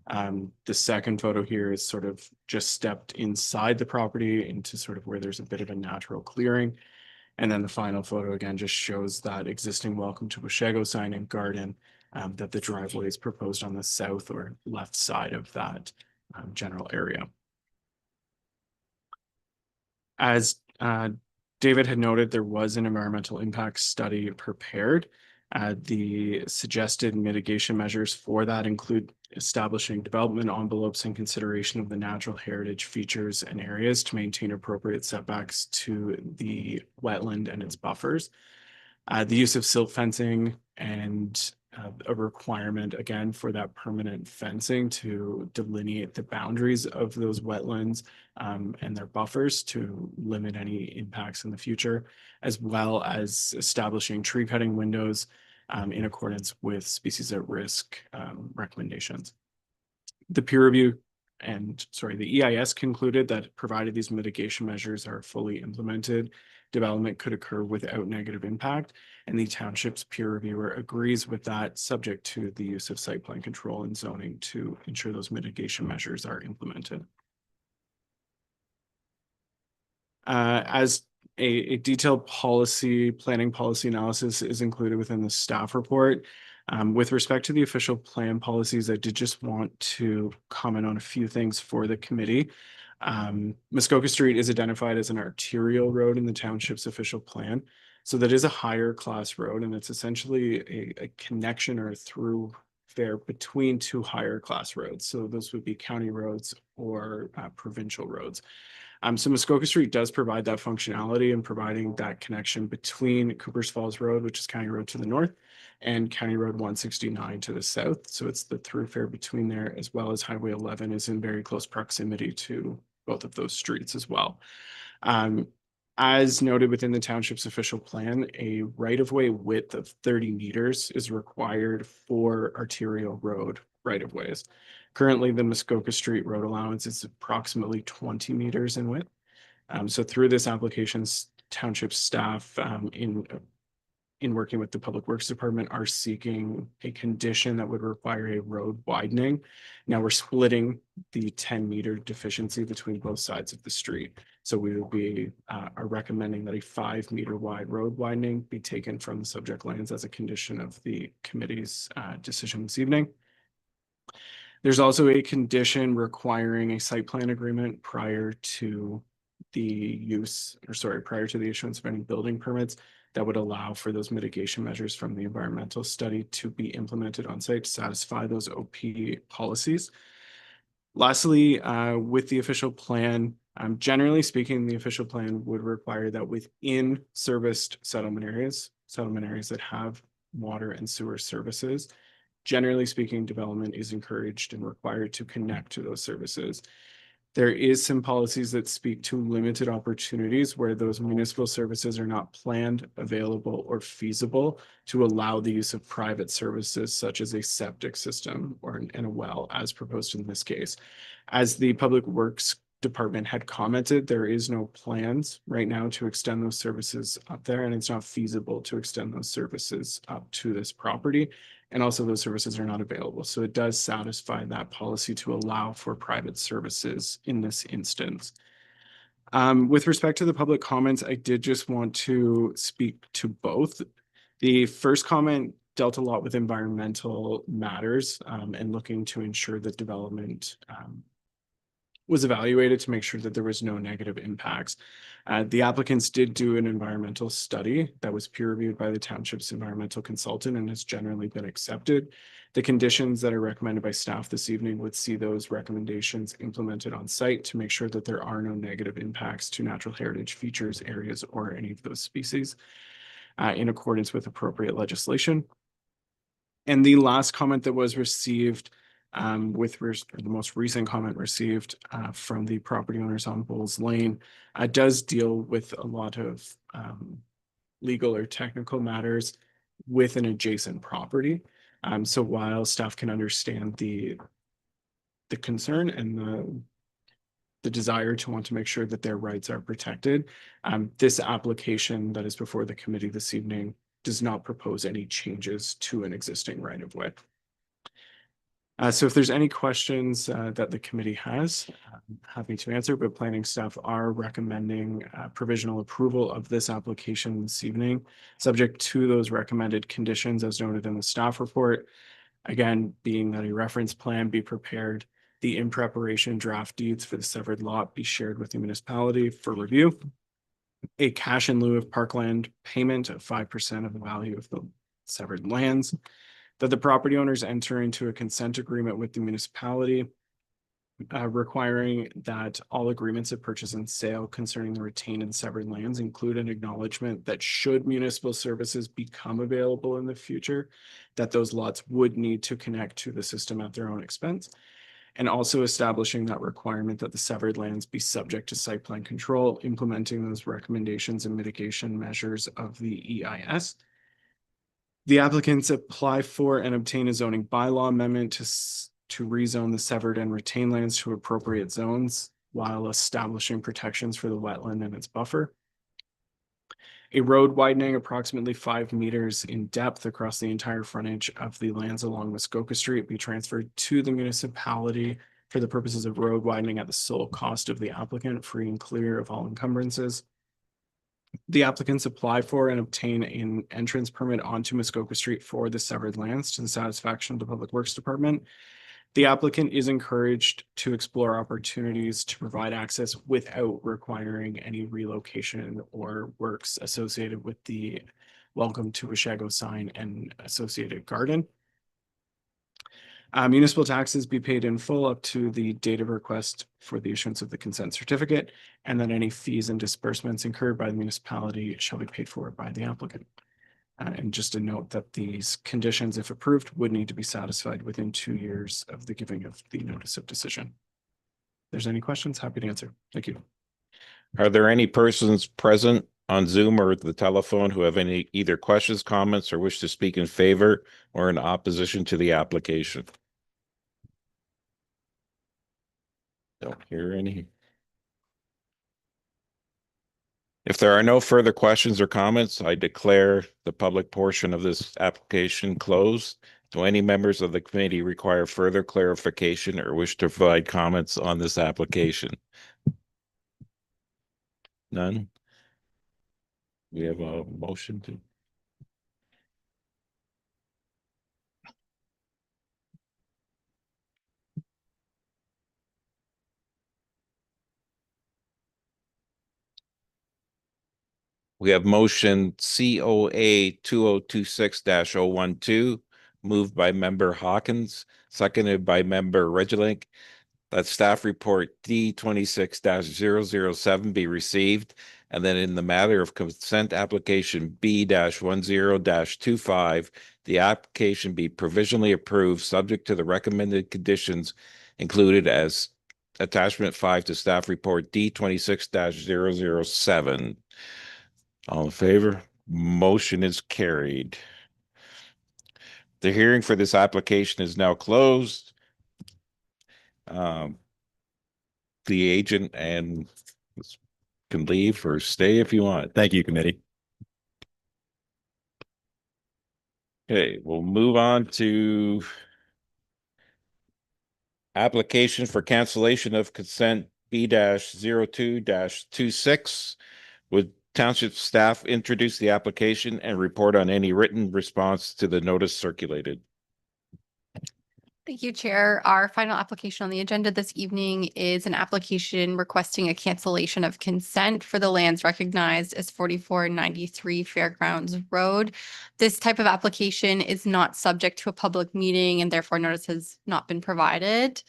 The second photo here is sort of just stepped inside the property into sort of where there's a bit of a natural clearing. And then the final photo again just shows that existing welcome to Washago sign and garden that the driveway is proposed on the south or left side of that general area. As David had noted, there was an environmental impact study prepared. The suggested mitigation measures for that include establishing development envelopes in consideration of the natural heritage features and areas to maintain appropriate setbacks to the wetland and its buffers. The use of silt fencing and a requirement again for that permanent fencing to delineate the boundaries of those wetlands and their buffers to limit any impacts in the future, as well as establishing tree cutting windows in accordance with species at risk recommendations. The peer review the EIS concluded that provided these mitigation measures are fully implemented, development could occur without negative impact, and the township's peer reviewer agrees with that, subject to the use of site plan control and zoning to ensure those mitigation measures are implemented. As a detailed planning policy analysis is included within the staff report. With respect to the official plan policies, I did just want to comment on a few things for the committee. Muskoka Street is identified as an arterial road in the township's official plan. So that is a higher class road, and it's essentially a connection or a thoroughfare between two higher class roads. So those would be county roads or provincial roads. So Muskoka Street does provide that functionality in providing that connection between Coopers Falls Road, which is County Road to the north, and County Road 169 to the south. So it's the thoroughfare between there, as well as Highway 11 is in very close proximity to both of those streets as well. As noted within the township's official plan, a right-of-way width of 30 meters is required for arterial road right-of-ways. Currently, the Muskoka Street road allowance is approximately 20 meters in width. So through this application, township staff in working with the Public Works Department are seeking a condition that would require a road widening. Now we're splitting the 10-meter deficiency between both sides of the street. So we would be are recommending that a 5-meter wide road widening be taken from the subject lands as a condition of the committee's decision this evening. There's also a condition requiring a site plan agreement prior to the issuance of any building permits that would allow for those mitigation measures from the environmental study to be implemented on site to satisfy those OP policies. Lastly, with the official plan, generally speaking, the official plan would require that within serviced settlement areas that have water and sewer services, generally speaking, development is encouraged and required to connect to those services. There is some policies that speak to limited opportunities where those municipal services are not planned, available, or feasible to allow the use of private services such as a septic system and a well, as proposed in this case. As the Public Works Department had commented, there is no plans right now to extend those services up there, and it's not feasible to extend those services up to this property. And also those services are not available. So it does satisfy that policy to allow for private services in this instance. With respect to the public comments, I did just want to speak to both. The first comment dealt a lot with environmental matters and looking to ensure that development was evaluated to make sure that there was no negative impacts. The applicants did do an environmental study that was peer reviewed by the township's environmental consultant and has generally been accepted. The conditions that are recommended by staff this evening would see those recommendations implemented on site to make sure that there are no negative impacts to natural heritage features, areas, or any of those species in accordance with appropriate legislation. And the last comment that was received the most recent comment received from the property owners on Bulls Lane does deal with a lot of legal or technical matters with an adjacent property. So while staff can understand the concern and the desire to want to make sure that their rights are protected, this application that is before the committee this evening does not propose any changes to an existing right-of-way. So if there's any questions that the committee has, I'm happy to answer, but planning staff are recommending provisional approval of this application this evening, subject to those recommended conditions as noted in the staff report. Again, being that a reference plan be prepared, the in preparation draft deeds for the severed lot be shared with the municipality for review. A cash in lieu of parkland payment of 5% of the value of the severed lands. That the property owners enter into a consent agreement with the municipality requiring that all agreements of purchase and sale concerning the retained and severed lands include an acknowledgement that should municipal services become available in the future, that those lots would need to connect to the system at their own expense. And also establishing that requirement that the severed lands be subject to site plan control, implementing those recommendations and mitigation measures of the EIS. The applicants apply for and obtain a zoning bylaw amendment to rezone the severed and retained lands to appropriate zones while establishing protections for the wetland and its buffer. A road widening approximately 5 meters in depth across the entire frontage of the lands along Muskoka Street be transferred to the municipality for the purposes of road widening at the sole cost of the applicant, free and clear of all encumbrances. The applicants apply for and obtain an entrance permit onto Muskoka Street for the severed lands to the satisfaction of the Public Works Department. The applicant is encouraged to explore opportunities to provide access without requiring any relocation or works associated with the Welcome to Washago sign and associated garden. Municipal taxes be paid in full up to the date of request for the issuance of the consent certificate, and then any fees and disbursements incurred by the municipality shall be paid for by the applicant. And just a note that these conditions, if approved, would need to be satisfied within 2 years of the giving of the notice of decision. If there's any questions, happy to answer. Thank you. Are there any persons present on Zoom or the telephone who have any either questions, comments, or wish to speak in favor or in opposition to the application? Don't hear any. If there are no further questions or comments, I declare the public portion of this application closed. Do any members of the committee require further clarification or wish to provide comments on this application? None? We have a motion to. We have motion COA 2026-012, moved by member Hawkins, seconded by member Regilink, that staff report D26-007 be received, and then in the matter of consent application B-10-25, the application be provisionally approved, subject to the recommended conditions included as attachment 5 to staff report D26-007. All in favor? Motion is carried. The hearing for this application is now closed. The agent and can leave or stay if you want. Thank you, committee. Okay, we'll move on to application for cancellation of consent B-02-26. Would Township staff introduce the application and report on any written response to the notice circulated? Thank you, Chair. Our final application on the agenda this evening is an application requesting a cancellation of consent for the lands recognized as 4493 Fairgrounds Road. This type of application is not subject to a public meeting and therefore notice has not been provided.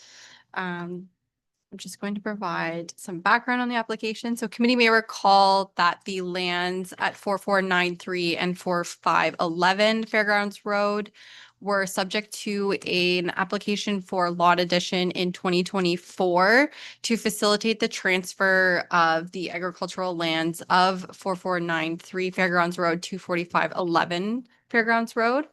I'm just going to provide some background on the application. So committee may recall that the lands at 4493 and 4511 Fairgrounds Road were subject to an application for lot addition in 2024 to facilitate the transfer of the agricultural lands of 4493 Fairgrounds Road to 4511 Fairgrounds Road.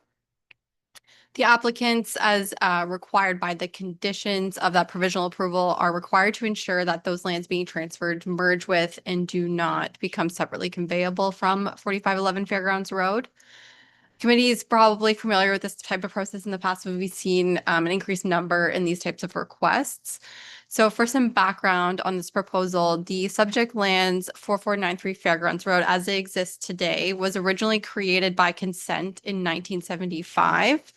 The applicants, as required by the conditions of that provisional approval, are required to ensure that those lands being transferred merge with and do not become separately conveyable from 4511 Fairgrounds Road. Committee is probably familiar with this type of process in the past. We've seen an increased number in these types of requests. So for some background on this proposal, the subject lands 4493 Fairgrounds Road as they exist today was originally created by consent in 1975.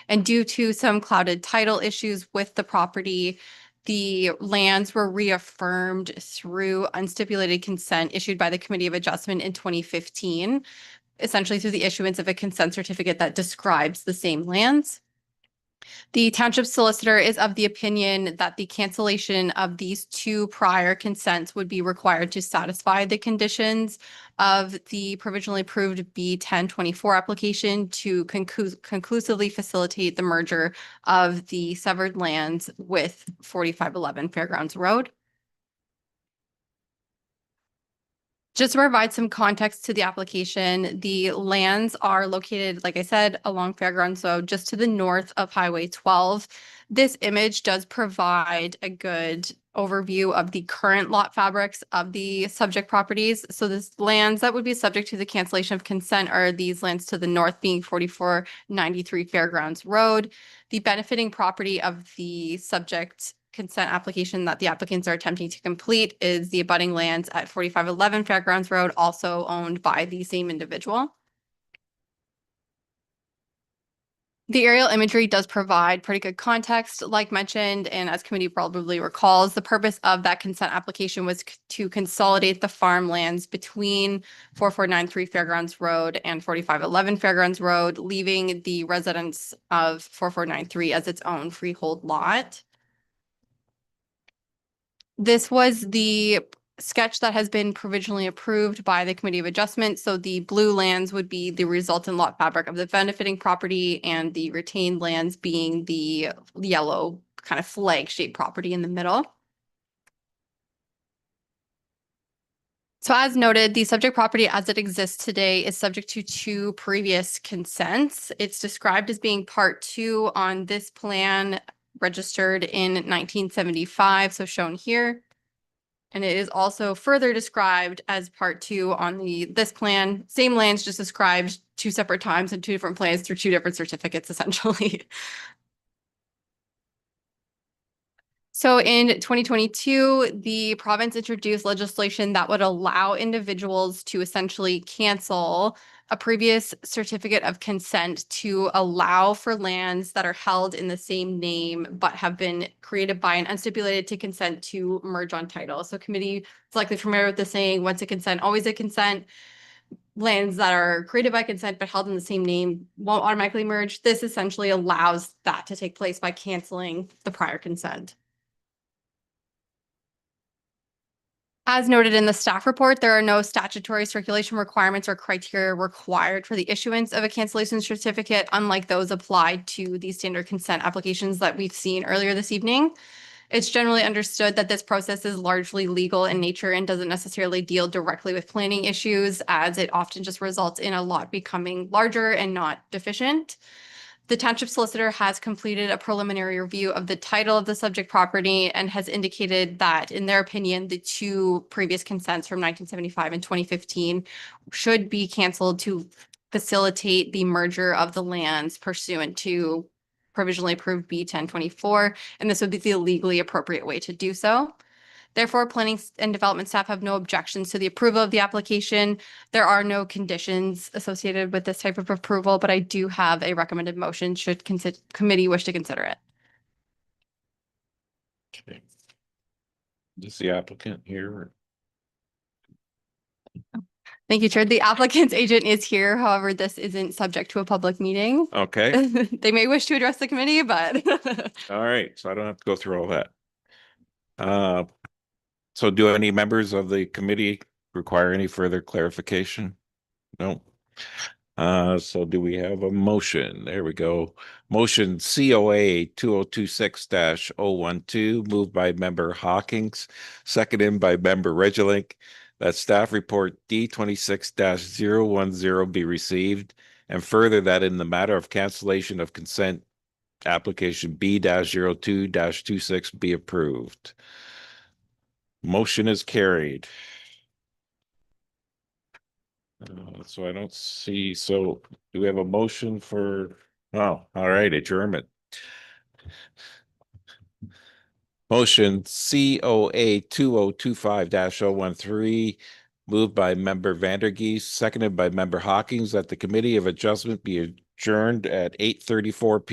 And due to some clouded title issues with the property, the lands were reaffirmed through unstipulated consent issued by the Committee of Adjustment in 2015, essentially through the issuance of a consent certificate that describes the same lands. The township solicitor is of the opinion that the cancellation of these two prior consents would be required to satisfy the conditions of the provisionally approved B 1024 application to conclusively facilitate the merger of the severed lands with 4511 Fairgrounds Road. Just to provide some context to the application, the lands are located, like I said, along Fairgrounds Road, just to the north of Highway 12. This image does provide a good overview of the current lot fabrics of the subject properties. So the lands that would be subject to the cancellation of consent are these lands to the north, being 4493 Fairgrounds Road. The benefiting property of the subject consent application that the applicants are attempting to complete is the abutting lands at 4511 Fairgrounds Road, also owned by the same individual. The aerial imagery does provide pretty good context, like mentioned, and as committee probably recalls, the purpose of that consent application was to consolidate the farmlands between 4493 Fairgrounds Road and 4511 Fairgrounds Road, leaving the residents of 4493 as its own freehold lot. This was the sketch that has been provisionally approved by the Committee of Adjustment. So the blue lands would be the resultant lot fabric of the benefiting property, and the retained lands being the yellow kind of flag-shaped property in the middle. So as noted, the subject property as it exists today is subject to two previous consents. It's described as being Part 2 on this plan, registered in 1975, so shown here. And it is also further described as Part 2 on this plan. Same lands, just described two separate times and two different plans through two different certificates, essentially. So in 2022, the province introduced legislation that would allow individuals to essentially cancel a previous certificate of consent to allow for lands that are held in the same name but have been created by an unstipulated to consent to merge on title. So committee is likely familiar with the saying, once a consent, always a consent. Lands that are created by consent but held in the same name won't automatically merge. This essentially allows that to take place by canceling the prior consent. As noted in the staff report, there are no statutory circulation requirements or criteria required for the issuance of a cancellation certificate, unlike those applied to the standard consent applications that we've seen earlier this evening. It's generally understood that this process is largely legal in nature and doesn't necessarily deal directly with planning issues, as it often just results in a lot becoming larger and not deficient. The township solicitor has completed a preliminary review of the title of the subject property and has indicated that, in their opinion, the two previous consents from 1975 and 2015 should be canceled to facilitate the merger of the lands pursuant to provisionally approved B 1024, and this would be the legally appropriate way to do so. Therefore, planning and development staff have no objections to the approval of the application. There are no conditions associated with this type of approval, but I do have a recommended motion should committee wish to consider it. Okay. Is the applicant here? Thank you, Chair. The applicant's agent is here. However, this isn't subject to a public meeting. Okay. They may wish to address the committee, but All right, so I don't have to go through all that. So do any members of the committee require any further clarification? No. So do we have a motion? There we go. Motion COA 2026-012, moved by member Hawkins, seconded by member Regilink, that staff report D26-010 be received, and further that in the matter of cancellation of consent application B-02-26 be approved. Motion is carried. So I don't see, so do we have a motion for, oh, all right, adjournment. Motion COA 2025-013, moved by member Vandergeest, seconded by member Hawkins, that the Committee of Adjustment be adjourned at 8:34 p.m.